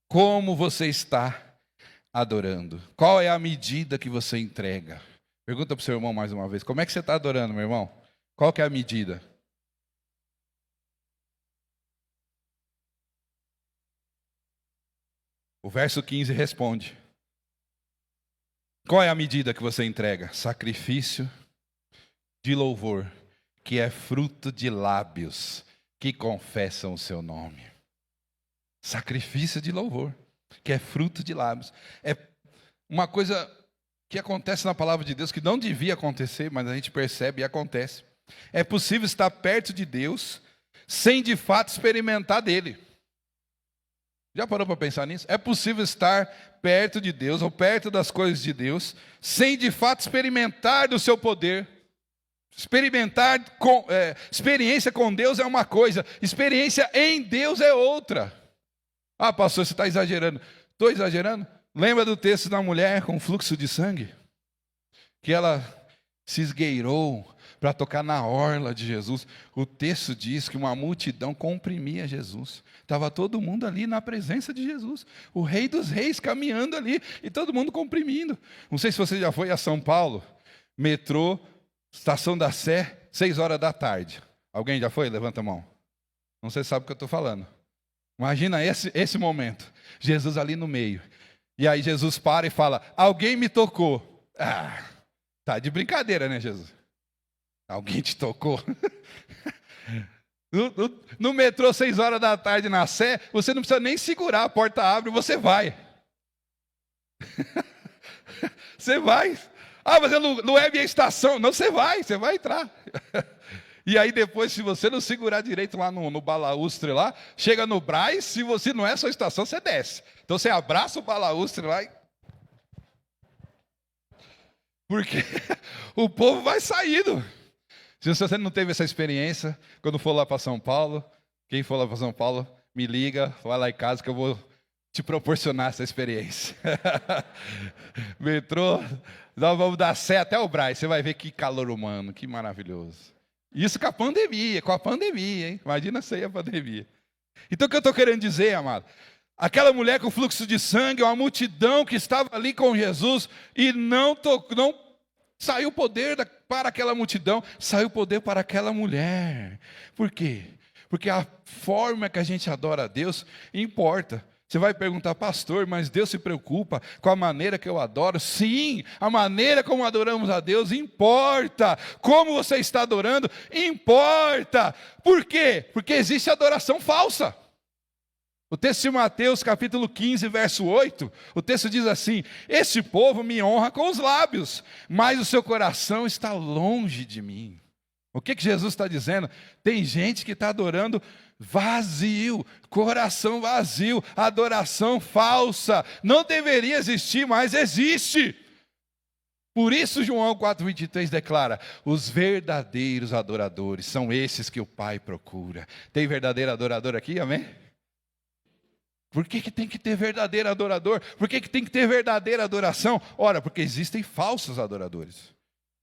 B: como você está adorando? Qual é a medida que você entrega? Pergunta para o seu irmão mais uma vez: como é que você está adorando, meu irmão? Qual que é a medida? O verso 15 responde. Qual é a medida que você entrega? Sacrifício de louvor, que é fruto de lábios que confessam o seu nome. Sacrifício de louvor, que é fruto de lábios. É uma coisa que acontece na palavra de Deus, que não devia acontecer, mas a gente percebe e acontece. É possível estar perto de Deus, sem de fato experimentar dele. Já parou para pensar nisso? É possível estar perto de Deus, ou perto das coisas de Deus, sem de fato experimentar do seu poder. Experiência com Deus é uma coisa, experiência em Deus é outra. Ah, pastor, você está exagerando. Estou exagerando? Lembra do texto da mulher com fluxo de sangue? Que ela se esgueirou para tocar na orla de Jesus. O texto diz que uma multidão comprimia Jesus. Estava todo mundo ali na presença de Jesus. O Rei dos Reis caminhando ali e todo mundo comprimindo. Não sei se você já foi a São Paulo. Metrô, Estação da Sé, 6 horas da tarde. Alguém já foi? Levanta a mão. Não sei se sabe o que eu estou falando. Imagina esse momento. Jesus ali no meio. E aí Jesus para e fala: alguém me tocou. Ah, tá de brincadeira, né, Jesus? Alguém te tocou? No metrô, 6 horas da tarde, na Sé, você não precisa nem segurar, a porta abre, você vai. Você vai. Ah, mas eu não é minha estação. Não, você vai entrar. E aí depois, se você não segurar direito lá no balaústre lá, chega no Brás, se você não é sua estação, você desce. Então você abraça o balaústre lá e... Porque o povo vai saindo. Se você não teve essa experiência, quando for lá para São Paulo, quem for lá para São Paulo, me liga, vai lá em casa que eu vou te proporcionar essa experiência. Metrô, nós vamos dar Sé até o Brás, você vai ver que calor humano, que maravilhoso. Isso com a pandemia, hein? Imagina isso aí a pandemia. Então o que eu estou querendo dizer, amado? Aquela mulher com fluxo de sangue, uma multidão que estava ali com Jesus e não saiu poder para aquela multidão, saiu poder para aquela mulher. Por quê? Porque a forma que a gente adora a Deus importa. Você vai perguntar, pastor, mas Deus se preocupa com a maneira que eu adoro? Sim, a maneira como adoramos a Deus importa. Como você está adorando, importa. Por quê? Porque existe adoração falsa. O texto de Mateus, capítulo 15, verso 8, o texto diz assim: este povo me honra com os lábios, mas o seu coração está longe de mim. O que Jesus está dizendo? Tem gente que está adorando vazio, coração vazio, adoração falsa. Não deveria existir, mas existe. Por isso João 4,23 declara: os verdadeiros adoradores são esses que o Pai procura. Tem verdadeiro adorador aqui, amém? Por que tem que ter verdadeiro adorador? Por que tem que ter verdadeira adoração? Ora, porque existem falsos adoradores.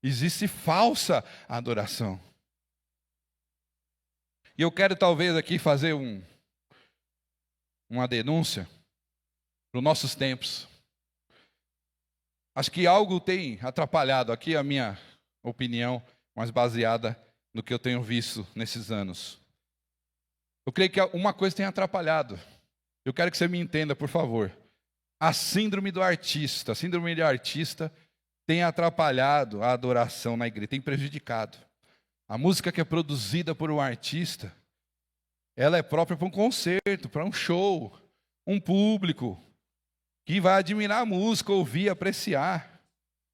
B: Existe falsa adoração. E eu quero talvez aqui fazer uma denúncia para os nossos tempos. Acho que algo tem atrapalhado aqui a minha opinião, mas baseada no que eu tenho visto nesses anos. Eu creio que uma coisa tem atrapalhado. Eu quero que você me entenda, por favor. A síndrome do artista, a síndrome de artista tem atrapalhado a adoração na igreja, tem prejudicado. A música que é produzida por um artista, ela é própria para um concerto, para um show, um público que vai admirar a música, ouvir, apreciar.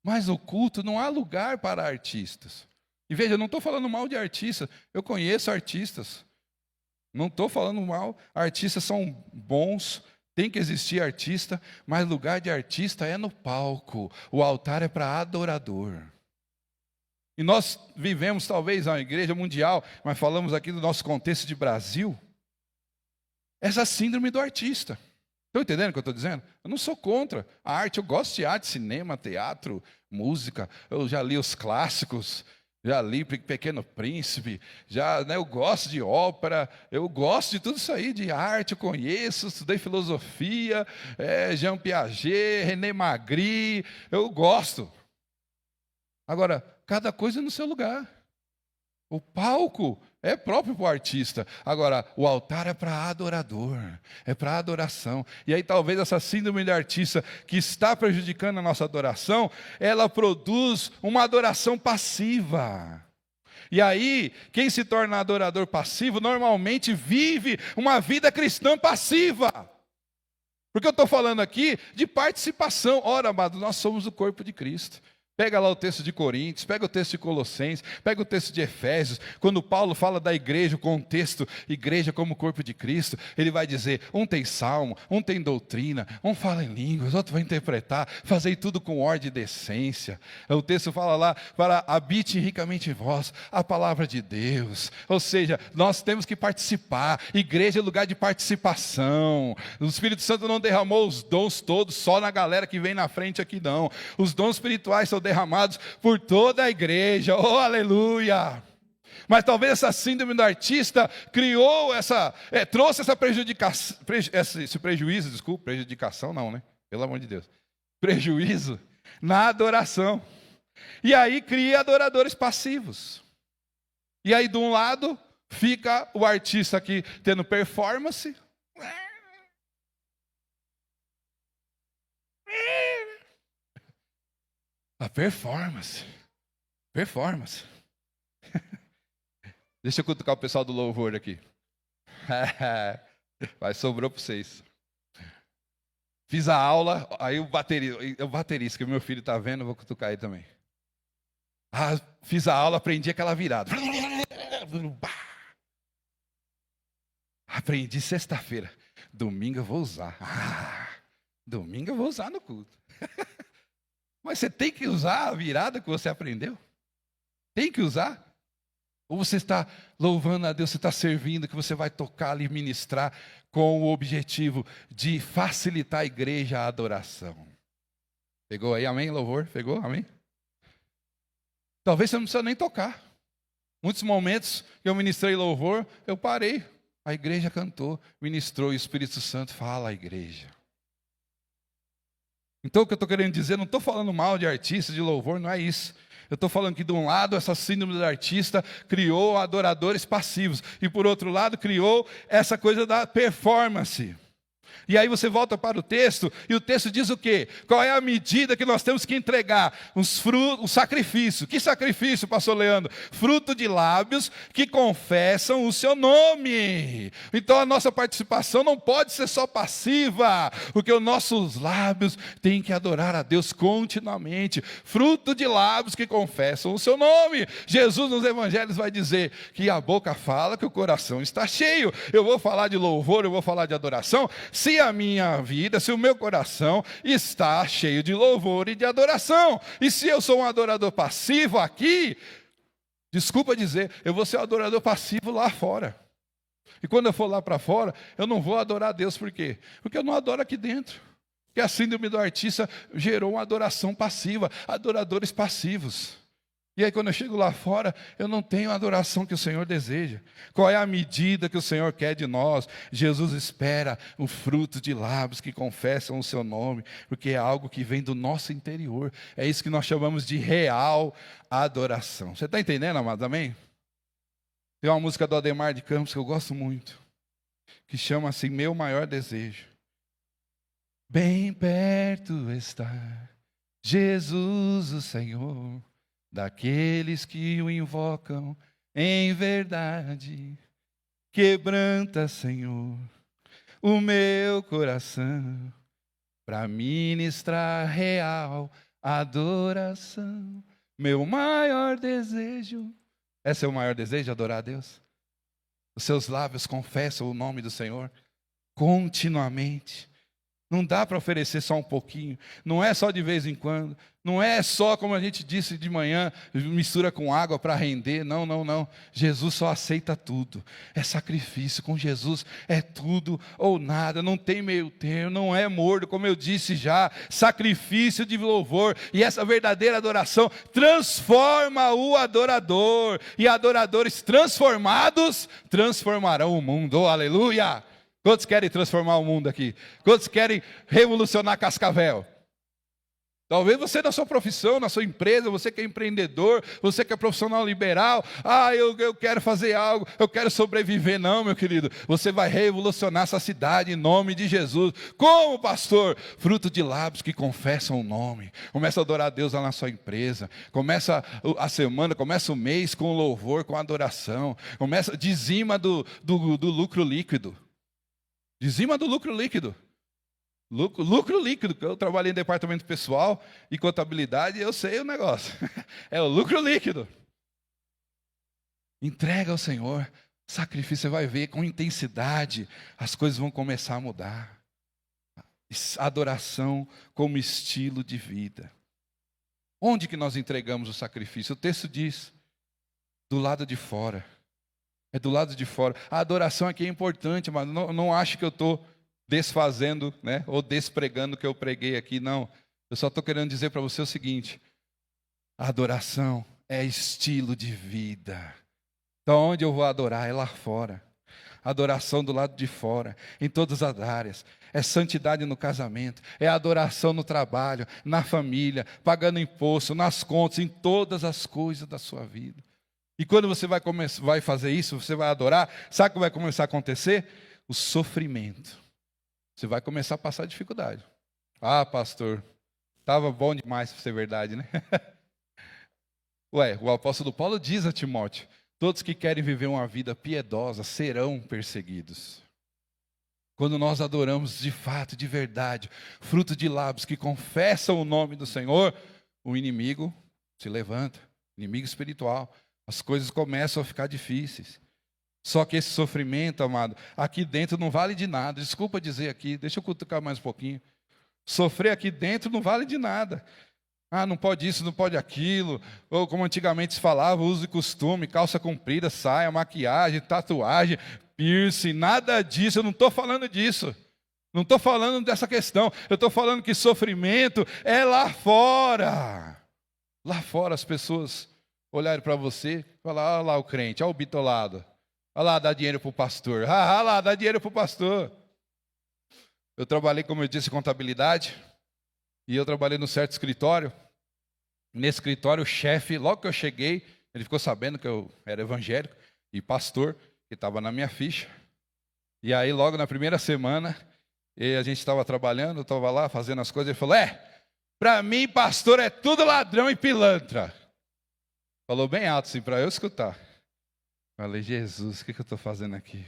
B: Mas no culto não há lugar para artistas. E veja, eu não estou falando mal de artistas, eu conheço artistas. Não estou falando mal, artistas são bons, tem que existir artista, mas lugar de artista é no palco, o altar é para adorador. E nós vivemos talvez na igreja mundial, mas falamos aqui do nosso contexto de Brasil, essa síndrome do artista. Estão entendendo o que eu estou dizendo? Eu não sou contra a arte, eu gosto de arte, cinema, teatro, música, eu já li os clássicos, já li Pequeno Príncipe, eu gosto de ópera, eu gosto de tudo isso aí, de arte, eu conheço, estudei filosofia, Jean Piaget, René Magritte, eu gosto. Agora, cada coisa no seu lugar. O palco é próprio para o artista. Agora, o altar é para adorador, é para adoração. E aí talvez essa síndrome de artista que está prejudicando a nossa adoração, ela produz uma adoração passiva. E aí, quem se torna adorador passivo, normalmente vive uma vida cristã passiva. Porque eu estou falando aqui de participação. Ora, amado, nós somos o corpo de Cristo. Pega lá o texto de Coríntios, pega o texto de Colossenses, pega o texto de Efésios. Quando Paulo fala da igreja, o contexto, igreja como corpo de Cristo, ele vai dizer, um tem salmo, um tem doutrina, um fala em línguas, outro vai interpretar, fazei tudo com ordem e decência. O texto fala lá, para habite ricamente em vós a palavra de Deus. Ou seja, nós temos que participar, igreja é lugar de participação. O Espírito Santo não derramou os dons todos só na galera que vem na frente aqui não. Os dons espirituais são derramados por toda a igreja, oh aleluia. Mas talvez essa síndrome do artista trouxe essa prejudicação não, né? Pelo amor de Deus. Prejuízo na adoração. E aí cria adoradores passivos. E aí de um lado fica o artista aqui tendo performance. A performance. Deixa eu cutucar o pessoal do louvor aqui. Vai, sobrou para vocês. Fiz a aula, aí o baterista, que meu filho está vendo, eu vou cutucar ele também. Fiz a aula, aprendi aquela virada. Aprendi sexta-feira. Domingo eu vou usar. Domingo eu vou usar no culto. Mas você tem que usar a virada que você aprendeu? Tem que usar? Ou você está louvando a Deus, você está servindo, que você vai tocar ali, ministrar, com o objetivo de facilitar a igreja a adoração. Pegou aí, amém, louvor? Pegou, amém? Talvez você não precisa nem tocar. Muitos momentos que eu ministrei louvor, eu parei. A igreja cantou, ministrou, e o Espírito Santo fala à igreja. Então o que eu estou querendo dizer, não estou falando mal de artistas, de louvor, não é isso. Eu estou falando que de um lado essa síndrome do artista criou adoradores passivos. E por outro lado criou essa coisa da performance. E aí você volta para o texto, e o texto diz o quê? Qual é a medida que nós temos que entregar? O sacrifício. Que sacrifício, pastor Leandro? Fruto de lábios que confessam o seu nome. Então a nossa participação não pode ser só passiva, porque os nossos lábios têm que adorar a Deus continuamente. Fruto de lábios que confessam o seu nome. Jesus nos evangelhos vai dizer que a boca fala, que o coração está cheio. Eu vou falar de louvor, eu vou falar de adoração, se a minha vida, se o meu coração está cheio de louvor e de adoração. E se eu sou um adorador passivo aqui, desculpa dizer, eu vou ser um adorador passivo lá fora. E quando eu for lá para fora, eu não vou adorar a Deus, por quê? Porque eu não adoro aqui dentro. Porque a síndrome do artista gerou uma adoração passiva, adoradores passivos. E aí quando eu chego lá fora, eu não tenho a adoração que o Senhor deseja. Qual é a medida que o Senhor quer de nós? Jesus espera o fruto de lábios que confessam o seu nome, porque é algo que vem do nosso interior. É isso que nós chamamos de real adoração. Você está entendendo, amado? Amém? Tem uma música do Ademar de Campos que eu gosto muito, que chama assim, Meu Maior Desejo. Bem perto está Jesus o Senhor, daqueles que o invocam em verdade. Quebranta, Senhor, o meu coração, para ministrar real adoração. Meu maior desejo, esse é o maior desejo, adorar a Deus? Os seus lábios confessam o nome do Senhor continuamente. Não dá para oferecer só um pouquinho, não é só de vez em quando, não é só, como a gente disse de manhã, mistura com água para render, não, não, não. Jesus só aceita tudo, é sacrifício, com Jesus é tudo ou nada, não tem meio termo, não é morno, como eu disse já, sacrifício de louvor, e essa verdadeira adoração transforma o adorador, e adoradores transformados transformarão o mundo, oh, aleluia! Quantos querem transformar o mundo aqui? Quantos querem revolucionar Cascavel? Talvez você na sua profissão, na sua empresa, você que é empreendedor, você que é profissional liberal, eu quero fazer algo, eu quero sobreviver. Não, meu querido, você vai revolucionar essa cidade em nome de Jesus. Como, pastor? Fruto de lábios que confessam o nome. Começa a adorar a Deus lá na sua empresa. Começa a semana, começa o mês com louvor, com adoração. Dizima do lucro líquido. Dizima do lucro líquido. Lucro líquido, que eu trabalhei em departamento pessoal e contabilidade, eu sei o negócio. É o lucro líquido. Entrega ao Senhor, sacrifício, você vai ver com intensidade, as coisas vão começar a mudar. Adoração como estilo de vida. Onde que nós entregamos o sacrifício? O texto diz, do lado de fora. É do lado de fora. A adoração aqui é importante, mas não acho que eu estou desfazendo, né, ou despregando o que eu preguei aqui, não. Eu só estou querendo dizer para você o seguinte: a adoração é estilo de vida. Então, onde eu vou adorar? É lá fora. Adoração do lado de fora, em todas as áreas. É santidade no casamento, é adoração no trabalho, na família, pagando imposto, nas contas, em todas as coisas da sua vida. E quando você vai fazer isso, você vai adorar, sabe o que vai começar a acontecer? O sofrimento. Você vai começar a passar dificuldade. Ah, pastor, estava bom demais para ser verdade, né? Ué, o apóstolo Paulo diz a Timóteo, Todos que querem viver uma vida piedosa serão perseguidos. Quando nós adoramos de fato, de verdade, fruto de lábios que confessam o nome do Senhor, o inimigo se levanta, inimigo espiritual. As coisas começam a ficar difíceis. Só que esse sofrimento, amado, aqui dentro não vale de nada. Desculpa dizer aqui, deixa eu cutucar mais um pouquinho. Sofrer aqui dentro não vale de nada. Ah, não pode isso, não pode aquilo. Ou como antigamente se falava, uso e costume, calça comprida, saia, maquiagem, tatuagem, piercing, nada disso. Eu não estou falando disso. Não estou falando dessa questão. Eu estou falando que sofrimento é lá fora. Lá fora as pessoas olharem para você e falar, olha lá o crente, olha o bitolado. Olha lá, dá dinheiro para o pastor. Ah, lá, dá dinheiro para o pastor. Eu trabalhei, como eu disse, em contabilidade. E eu trabalhei num certo escritório. Nesse escritório, o chefe, logo que eu cheguei, ele ficou sabendo que eu era evangélico e pastor, que estava na minha ficha. E aí, logo na primeira semana, a gente estava trabalhando, eu estava lá fazendo as coisas, ele falou, para mim, pastor é tudo ladrão e pilantra. Falou bem alto assim, para eu escutar. Falei, Jesus, o que eu estou fazendo aqui?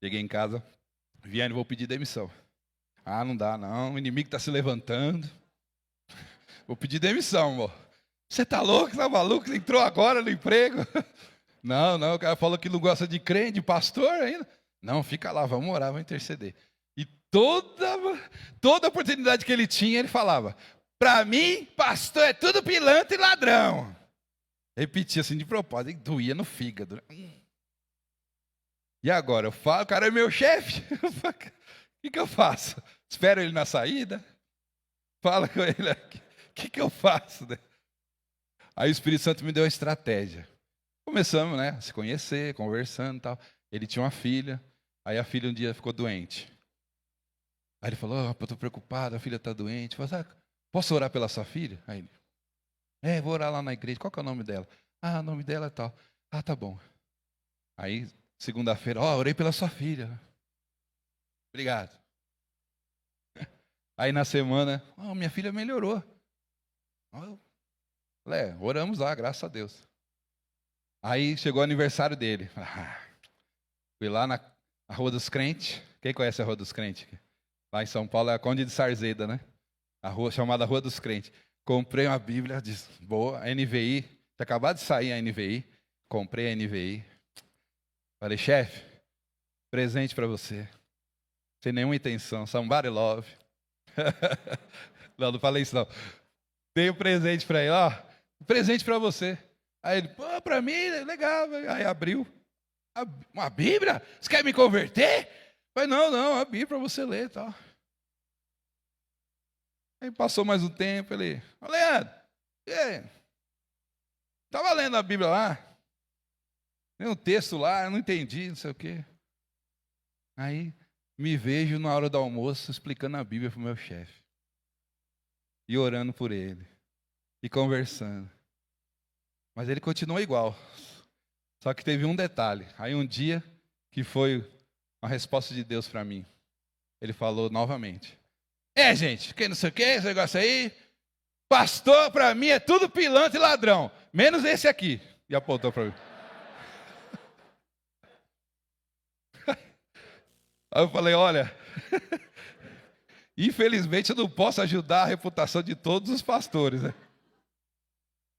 B: Cheguei em casa, Viane, vou pedir demissão. Ah, não dá não, o inimigo está se levantando. Vou pedir demissão, amor. Você está louco, está maluco? Você entrou agora no emprego? Não, o cara falou que não gosta de crente, de pastor ainda. Não, fica lá, vamos orar, vamos interceder. E toda oportunidade que ele tinha, ele falava, para mim, pastor é tudo pilantra e ladrão. Repetia assim de propósito, e doía no fígado. E agora, eu falo, o cara é meu chefe. O que eu faço? Espero ele na saída? Fala com ele aqui. O que eu faço? Aí o Espírito Santo me deu uma estratégia. Começamos, a se conhecer, conversando e tal. Ele tinha uma filha. Aí a filha um dia ficou doente. Aí ele falou, eu estou preocupado, a filha está doente. Eu falei, posso orar pela sua filha? Aí ele, vou orar lá na igreja. Qual que é o nome dela? Ah, o nome dela é tal. Ah, tá bom. Aí, segunda-feira, orei pela sua filha. Obrigado. Aí na semana, minha filha melhorou. Oramos lá, graças a Deus. Aí chegou o aniversário dele. Fui lá na Rua dos Crentes. Quem conhece a Rua dos Crentes? Lá em São Paulo é a Conde de Sarzeda, né? A rua chamada Rua dos Crentes. Comprei uma Bíblia, boa, a NVI. Tinha acabado de sair a NVI. Comprei a NVI. Falei, chefe, presente para você. Sem nenhuma intenção, somebody love. Não falei isso não. Dei um presente para ele, presente para você. Aí ele, para mim, legal. Aí abriu. Uma Bíblia? Você quer me converter? Falei, não, a Bíblia para você ler e tal. Aí passou mais um tempo, ele, Leandro, estava lendo a Bíblia lá. Tem um texto lá, eu não entendi, não sei o quê. Aí me vejo na hora do almoço explicando a Bíblia para o meu chefe. E orando por ele. E conversando. Mas ele continua igual. Só que teve um detalhe. Aí um dia, que foi uma resposta de Deus para mim. Ele falou novamente. Gente, que não sei o que, esse negócio aí. Pastor, para mim, é tudo pilantra e ladrão. Menos esse aqui. E apontou para mim. Aí eu falei, olha, infelizmente eu não posso ajudar a reputação de todos os pastores, né?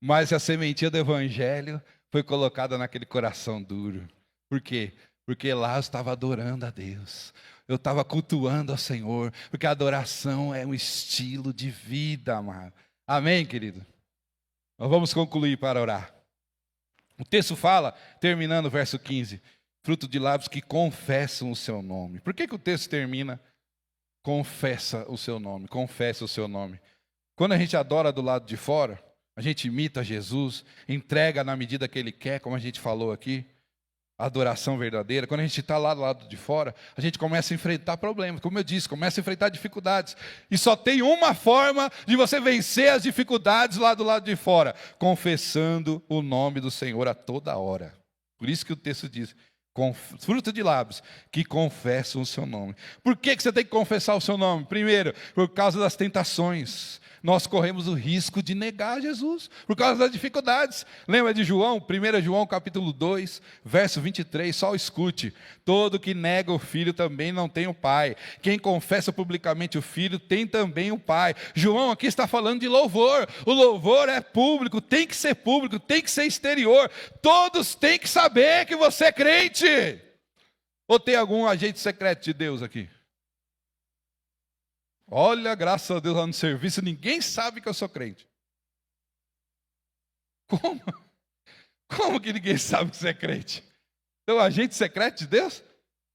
B: Mas a sementinha do evangelho foi colocada naquele coração duro. Por quê? Porque lá eu estava adorando a Deus. Eu estava cultuando ao Senhor. Porque a adoração é um estilo de vida, amado. Amém, querido? Nós vamos concluir para orar. O texto fala, terminando o verso 15, fruto de lábios que confessam o seu nome. Por que o texto termina? Confessa o seu nome, confessa o seu nome. Quando a gente adora do lado de fora, a gente imita Jesus, entrega na medida que Ele quer, como a gente falou aqui, a adoração verdadeira. Quando a gente está lá do lado de fora, a gente começa a enfrentar problemas, como eu disse, começa a enfrentar dificuldades. E só tem uma forma de você vencer as dificuldades lá do lado de fora, confessando o nome do Senhor a toda hora. Por isso que o texto diz, fruto de lábios que confessam o seu nome. Por que você tem que confessar o seu nome? Primeiro, por causa das tentações. nós corremos o risco de negar Jesus, por causa das dificuldades. Lembra de João, 1 João capítulo 2, verso 23, só escute: todo que nega o Filho também não tem o Pai, quem confessa publicamente o Filho tem também o Pai. João aqui está falando de louvor, o louvor é público, tem que ser exterior, todos têm que saber que você é crente. Ou tem algum agente secreto de Deus aqui? Olha, graças a Deus, lá no serviço, ninguém sabe que eu sou crente. Como? Como que ninguém sabe que você é crente? Tem um agente secreto de Deus?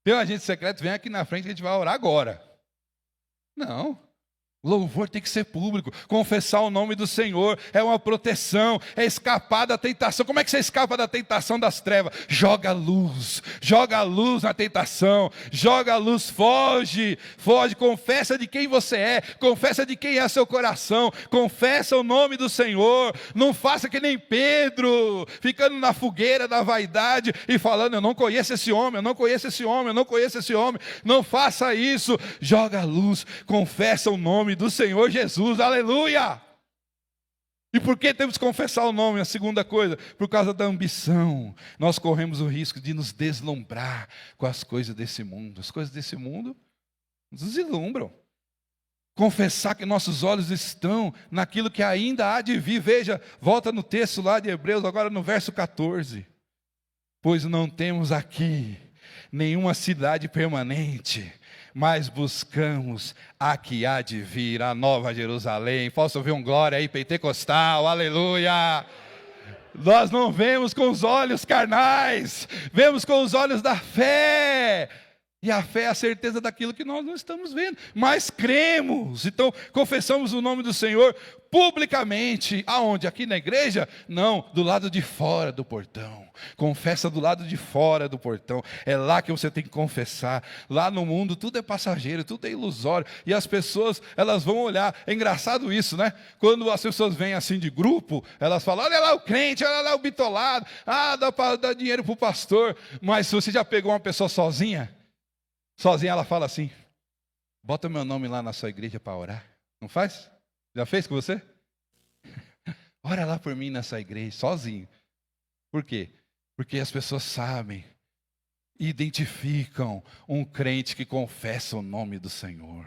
B: Tem um agente secreto, vem aqui na frente que a gente vai orar agora. Não. Louvor tem que ser público, confessar o nome do Senhor é uma proteção, é escapar da tentação. Como é que você escapa da tentação das trevas? Joga a luz na tentação, joga a luz, foge, confessa de quem você é, confessa de quem é seu coração, confessa o nome do Senhor, não faça que nem Pedro, ficando na fogueira da vaidade e falando: eu não conheço esse homem, eu não conheço esse homem, eu não conheço esse homem. Não faça isso, joga a luz, confessa o nome do Senhor Jesus, aleluia! E por que temos que confessar o nome? A segunda coisa, por causa da ambição. Nós corremos o risco de nos deslumbrar com as coisas desse mundo. As coisas desse mundo nos deslumbram. Confessar que nossos olhos estão naquilo que ainda há de vir. Veja, volta no texto lá de Hebreus, agora no verso 14. Pois não temos aqui nenhuma cidade permanente, mas buscamos a que há de vir, a nova Jerusalém. Posso ouvir um glória aí pentecostal, aleluia! Nós não vemos com os olhos carnais, vemos com os olhos da fé. E a fé é a certeza daquilo que nós não estamos vendo, mas cremos. Então, confessamos o nome do Senhor publicamente. Aonde? Aqui na igreja? Não, do lado de fora do portão. Confessa do lado de fora do portão. É lá que você tem que confessar. Lá no mundo tudo é passageiro, tudo é ilusório. E as pessoas, elas vão olhar. É engraçado isso, né? Quando as pessoas vêm assim de grupo, elas falam: olha lá o crente, olha lá o bitolado. Dá dinheiro para o pastor. Mas se você já pegou uma pessoa sozinha, ela fala assim: bota meu nome lá na sua igreja para orar. Não faz? Já fez com você? Ora lá por mim nessa igreja, sozinho. Por quê? Porque as pessoas sabem, identificam um crente que confessa o nome do Senhor.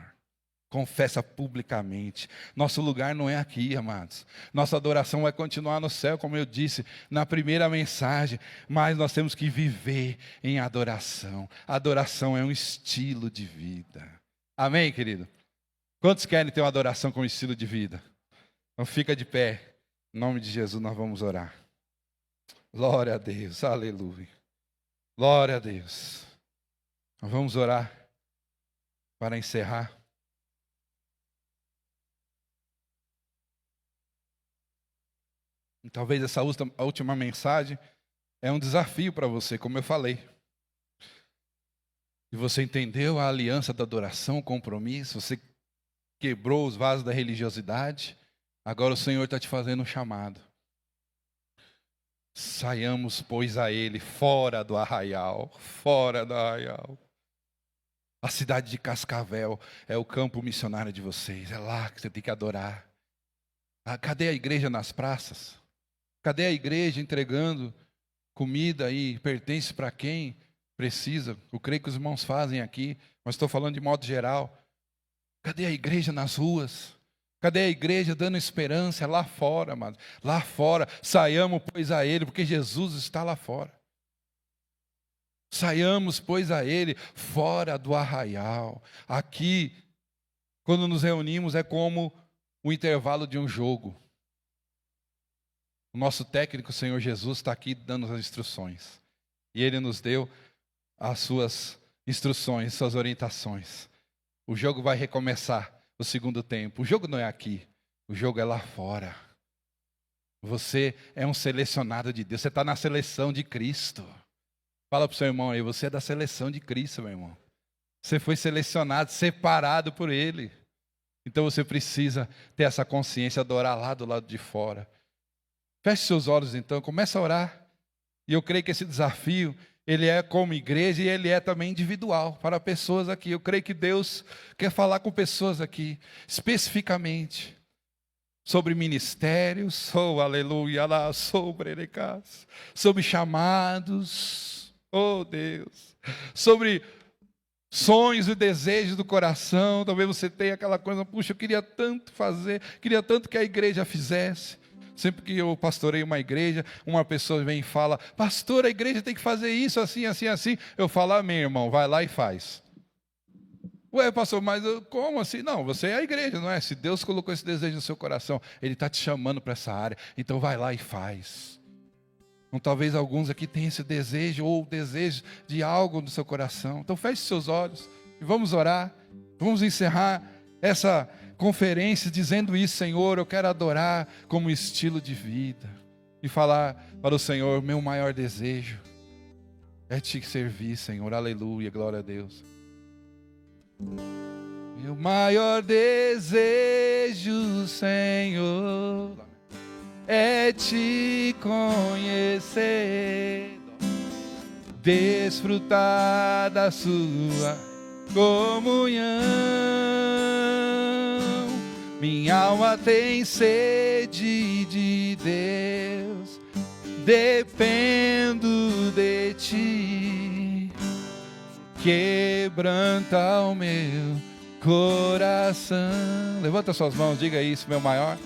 B: Confessa publicamente. Nosso lugar não é aqui, amados. Nossa adoração vai continuar no céu, como eu disse na primeira mensagem. Mas nós temos que viver em adoração. Adoração é um estilo de vida. Amém, querido? Quantos querem ter uma adoração como estilo de vida? Então fica de pé. Em nome de Jesus nós vamos orar. Glória a Deus, aleluia. Glória a Deus. Nós vamos orar para encerrar. E talvez essa última mensagem é um desafio para você, como eu falei. E você entendeu a aliança da adoração, o compromisso, você quebrou os vasos da religiosidade, agora o Senhor está te fazendo um chamado. Saiamos, pois, a Ele fora do arraial, fora do arraial. A cidade de Cascavel é o campo missionário de vocês, é lá que você tem que adorar. Cadê a igreja nas praças? Cadê a igreja entregando comida e pertence para quem precisa? Eu creio que os irmãos fazem aqui, mas estou falando de modo geral. Cadê a igreja nas ruas? Cadê a igreja dando esperança lá fora, amados? Lá fora, saiamos, pois, a Ele, porque Jesus está lá fora. Saiamos, pois, a Ele, fora do arraial. Aqui, quando nos reunimos, é como o intervalo de um jogo. O nosso técnico, o Senhor Jesus, está aqui dando as instruções. E Ele nos deu as suas instruções, suas orientações. O jogo vai recomeçar o segundo tempo. O jogo não é aqui, o jogo é lá fora. Você é um selecionado de Deus, você está na seleção de Cristo. Fala para o seu irmão aí, você é da seleção de Cristo, meu irmão. Você foi selecionado, separado por Ele. Então você precisa ter essa consciência, adorar lá do lado de fora. Feche seus olhos então, comece a orar. E eu creio que esse desafio, ele é como igreja e ele é também individual, para pessoas aqui. Eu creio que Deus quer falar com pessoas aqui, especificamente. sobre ministérios, oh aleluia, lá, sobre chamados, oh Deus, sobre sonhos e desejos do coração. Talvez você tenha aquela coisa, puxa, eu queria tanto fazer, queria tanto que a igreja fizesse. Sempre que eu pastorei uma igreja, uma pessoa vem e fala, pastor, a igreja tem que fazer isso, assim, assim, assim. Eu falo, amém, irmão, vai lá e faz. Ué, pastor, mas como assim? Não, você é a igreja, não é? Se Deus colocou esse desejo no seu coração, Ele está te chamando para essa área, então vai lá e faz. Então, talvez alguns aqui tenham esse desejo, ou o desejo de algo no seu coração. Então feche seus olhos e vamos orar. Vamos encerrar essa conferência dizendo isso, Senhor, eu quero adorar como estilo de vida. E falar para o Senhor, meu maior desejo é te servir, Senhor, aleluia, glória a Deus. Meu maior desejo, Senhor, é te conhecer, desfrutar da sua comunhão. Minha alma tem sede de Deus, dependo de ti, quebranta o meu coração. Levanta suas mãos, diga isso, meu maior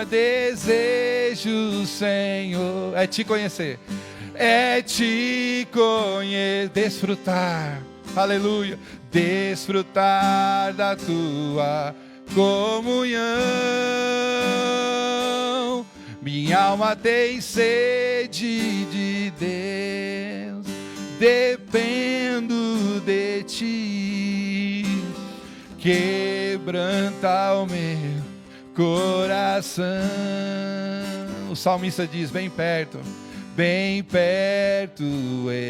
B: desejo, Senhor, é te conhecer, desfrutar, aleluia, desfrutar da tua comunhão. Minha alma tem sede de Deus, dependo de ti, quebranta o meu coração. O salmista diz, bem perto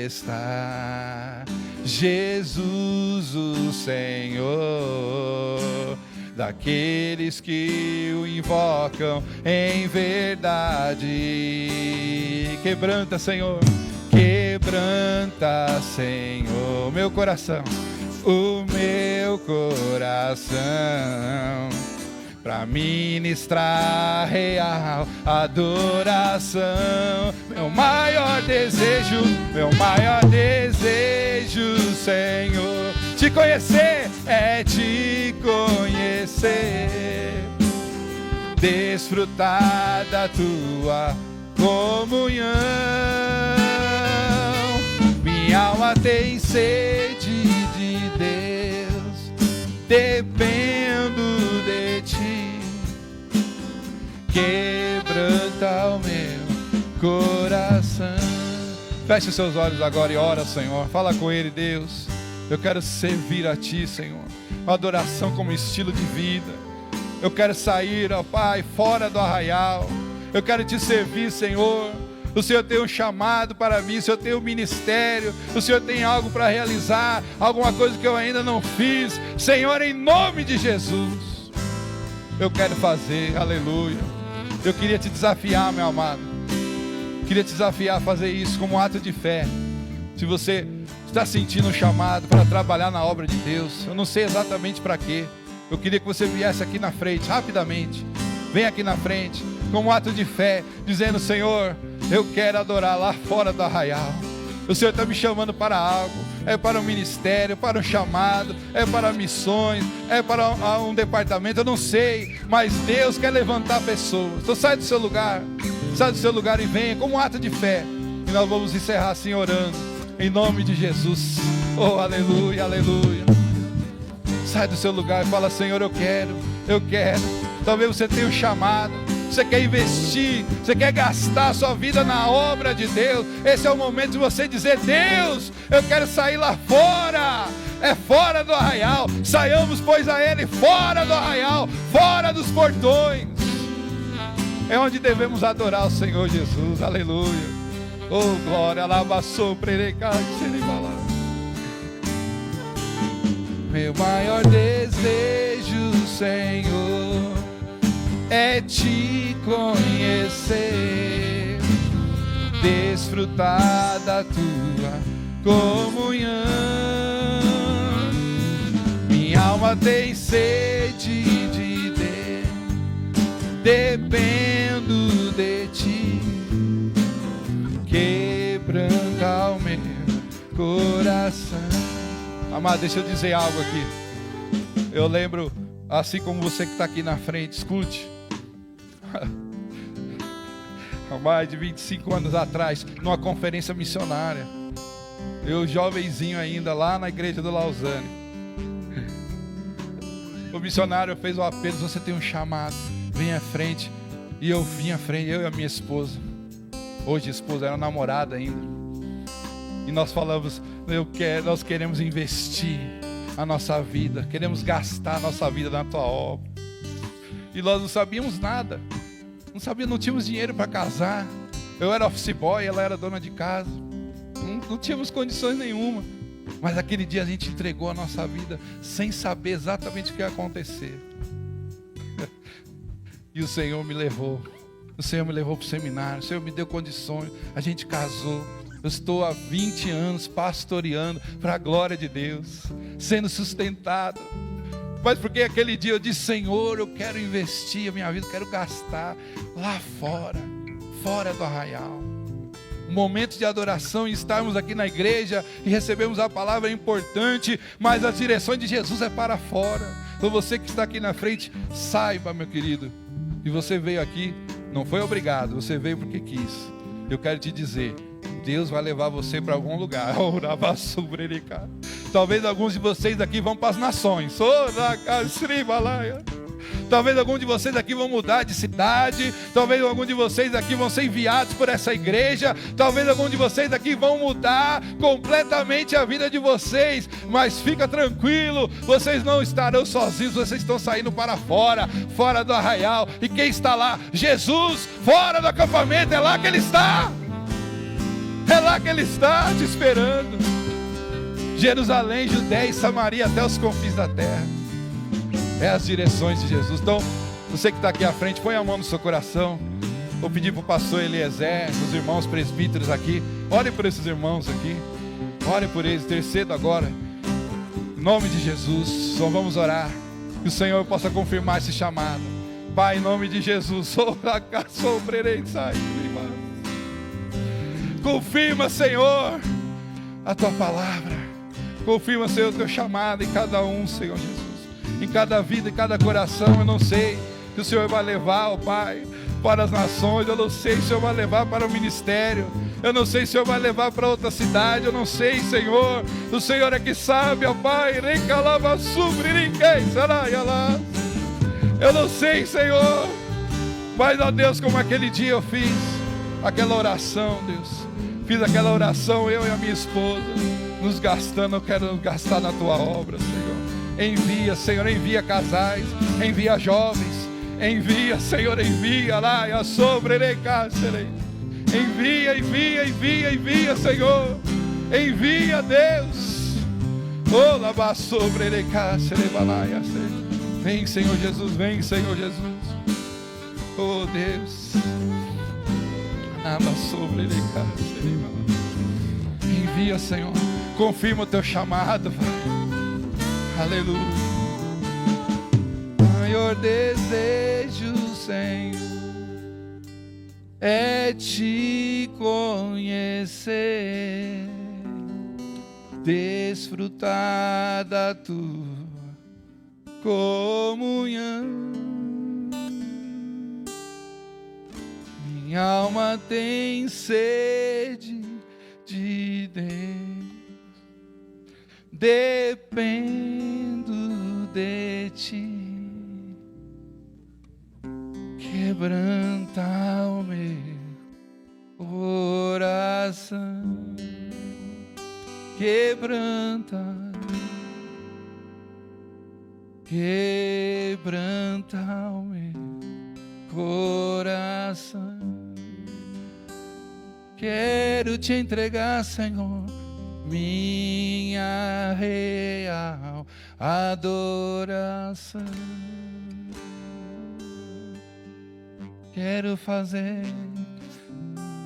B: está Jesus o Senhor, daqueles que o invocam em verdade. Quebranta, Senhor, meu coração, o meu coração, para ministrar real adoração. Meu maior desejo, Senhor, te conhecer, é te conhecer, desfrutar da tua comunhão. Minha alma tem sede de Deus, dependo de ti, quebranta o meu coração. Feche seus olhos agora e ora, Senhor. Fala com Ele, Deus. Eu quero servir a Ti, Senhor. Uma adoração como estilo de vida. Eu quero sair, ó Pai, fora do arraial. Eu quero Te servir, Senhor. O Senhor tem um chamado para mim, o Senhor tem um ministério, o Senhor tem algo para realizar, alguma coisa que eu ainda não fiz. Senhor, em nome de Jesus, eu quero fazer, aleluia. Eu queria te desafiar, meu amado. Queria te desafiar a fazer isso como um ato de fé. Se você está sentindo um chamado para trabalhar na obra de Deus, eu não sei exatamente para quê. Eu queria que você viesse aqui na frente, rapidamente. Vem aqui na frente, como um ato de fé, dizendo, Senhor, eu quero adorar lá fora do arraial. O Senhor está me chamando para algo. É para um ministério, para um chamado, é para missões, é para um departamento, eu não sei. Mas Deus quer levantar pessoas. Então sai do seu lugar e venha como um ato de fé. E nós vamos encerrar assim orando, em nome de Jesus. Oh, aleluia, aleluia. Sai do seu lugar e fala, Senhor, eu quero. Talvez você tenha um chamado, você quer investir, você quer gastar a sua vida na obra de Deus. Esse é o momento de você dizer, Deus, eu quero sair lá fora. É fora do arraial. Saiamos, pois, a Ele fora do arraial, fora dos portões. É onde devemos adorar o Senhor Jesus, aleluia. Oh, glória, alabaçou, prerecai, xeribalá. Meu maior desejo, Senhor, é te conhecer, desfrutar da tua comunhão. Minha alma tem sede de Deus, dependo de ti. Quebranta o meu coração. Amado, deixa eu dizer algo aqui. Eu lembro, assim como você que está aqui na frente, escute. Há mais de 25 anos atrás, numa conferência missionária, eu jovenzinho ainda, lá na igreja do Lausanne, o missionário fez o apelo: você tem um chamado, vem à frente. E eu vim à frente, eu e a minha esposa, hoje esposa, era namorada ainda, e nós falamos: nós queremos investir a nossa vida, queremos gastar a nossa vida na tua obra. E nós não sabíamos nada, não tínhamos dinheiro para casar. Eu era office boy, ela era dona de casa, não tínhamos condições nenhuma. Mas aquele dia a gente entregou a nossa vida sem saber exatamente o que ia acontecer. E o Senhor me levou para o seminário, o Senhor me deu condições, a gente casou. Eu estou há 20 anos pastoreando para a glória de Deus, sendo sustentado. Mas porque aquele dia eu disse: Senhor, eu quero investir a minha vida, eu quero gastar lá fora do arraial. Um momento de adoração e estarmos aqui na igreja e recebemos a palavra é importante, mas as direções de Jesus é para fora. Então você que está aqui na frente, saiba, meu querido, e você veio aqui, não foi obrigado, você veio porque quis. Eu quero te dizer, Deus vai levar você para algum lugar. Talvez alguns de vocês aqui vão para as nações. Talvez alguns de vocês aqui vão mudar de cidade. Talvez alguns de vocês aqui vão ser enviados por essa igreja. Talvez alguns de vocês aqui vão mudar completamente a vida de vocês. Mas fica tranquilo, vocês não estarão sozinhos. Vocês estão saindo para fora do arraial. E quem está lá? Jesus, fora do acampamento. É lá que Ele está. É lá que Ele está te esperando. Jerusalém, Judéia e Samaria, até os confins da terra. É as direções de Jesus. Então, você que está aqui à frente, põe a mão no seu coração. Vou pedir para o pastor Eliezer, os irmãos presbíteros aqui, ore por esses irmãos aqui. Ore por eles, intercedo agora. Em nome de Jesus, só vamos orar. Que o Senhor possa confirmar esse chamado. Pai, em nome de Jesus, confirma, Senhor, a tua palavra. Confirma, Senhor, o teu chamado em cada um, Senhor Jesus. Em cada vida, em cada coração. Eu não sei se o Senhor vai levar, ó Pai, para as nações. Eu não sei se o Senhor vai levar para o ministério. Eu não sei se o Senhor vai levar para outra cidade. Eu não sei, Senhor. O Senhor é que sabe, ó Pai. Eu não sei, Senhor. Mas, ó Deus, como aquele dia eu fiz aquela oração, Deus. Fiz aquela oração, eu e a minha esposa, nos gastando. Eu quero gastar na tua obra, Senhor. Envia, Senhor, envia casais, envia jovens, envia, Senhor, envia lá, envia, Senhor, envia, Deus. Vem, Senhor Jesus, vem, Senhor Jesus. Oh Deus, envia, Senhor, confirma o teu chamado, Pai. Aleluia. Maior desejo, Senhor, é te conhecer, desfrutar da tua comunhão. Minha alma tem sede de Deus. Dependo de ti, quebranta o meu coração, quebranta o meu coração. Quero te entregar, Senhor, minha real adoração. Quero fazer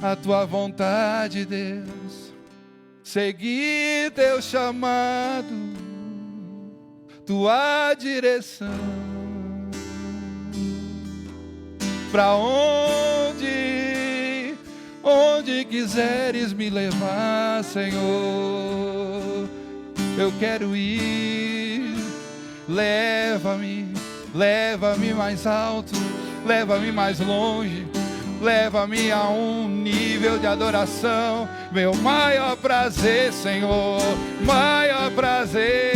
B: a tua vontade, Deus, seguir teu chamado, tua direção. para onde quiseres me levar, Senhor. Eu quero ir, leva-me mais alto, leva-me mais longe, leva-me a um nível de adoração. Meu maior prazer, Senhor, maior prazer,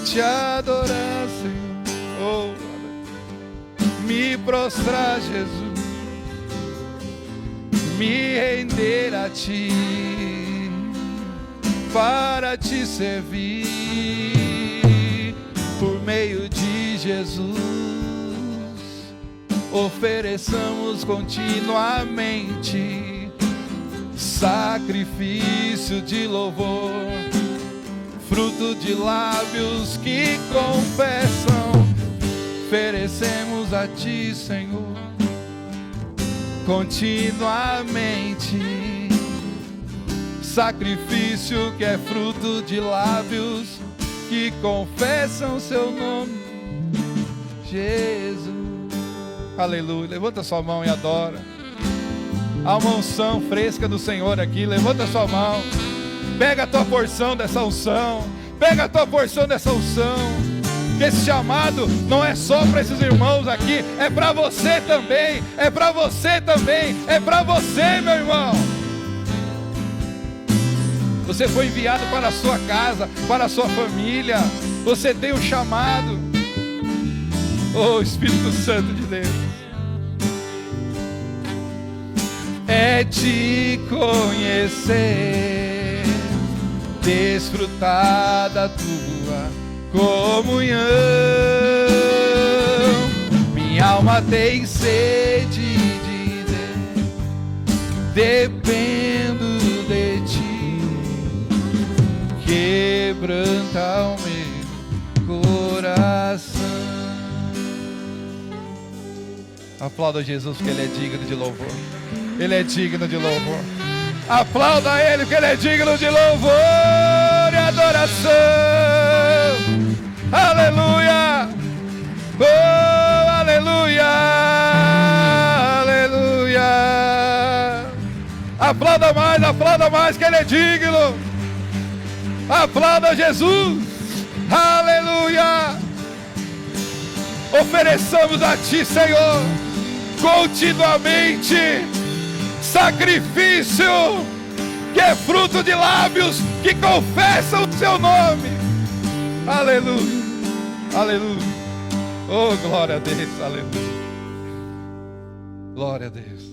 B: te adorar, Senhor, me prostrar, Jesus, me render a Ti, para Te servir, por meio de Jesus, ofereçamos continuamente sacrifício de louvor, fruto de lábios que confessam. Oferecemos a Ti, Senhor, continuamente sacrifício que é fruto de lábios que confessam Seu nome, Jesus. Aleluia. Levanta sua mão e adora. Há uma unção fresca do Senhor aqui. Levanta sua mão. Pega a tua porção dessa unção. Pega a tua porção dessa unção. Que esse chamado não é só para esses irmãos aqui, é para você também. É para você também. É para você, meu irmão. Você foi enviado para a sua casa, para a sua família. Você tem um chamado. Oh, Espírito Santo de Deus, é te conhecer, desfrutar da tua comunhão. Minha alma tem sede de Deus, dependo de Ti, quebranta o meu coração. Aplauda Jesus, porque Ele é digno de louvor. Ele é digno de louvor. Aplauda Ele, porque Ele é digno de louvor e adoração. Aleluia! Oh, aleluia! Aleluia! Aplauda mais, que Ele é digno. Aplauda Jesus. Aleluia! Ofereçamos a Ti, Senhor, continuamente sacrifício que é fruto de lábios que confessam o Seu nome. Aleluia, aleluia. Oh, glória a Deus, aleluia. Glória a Deus.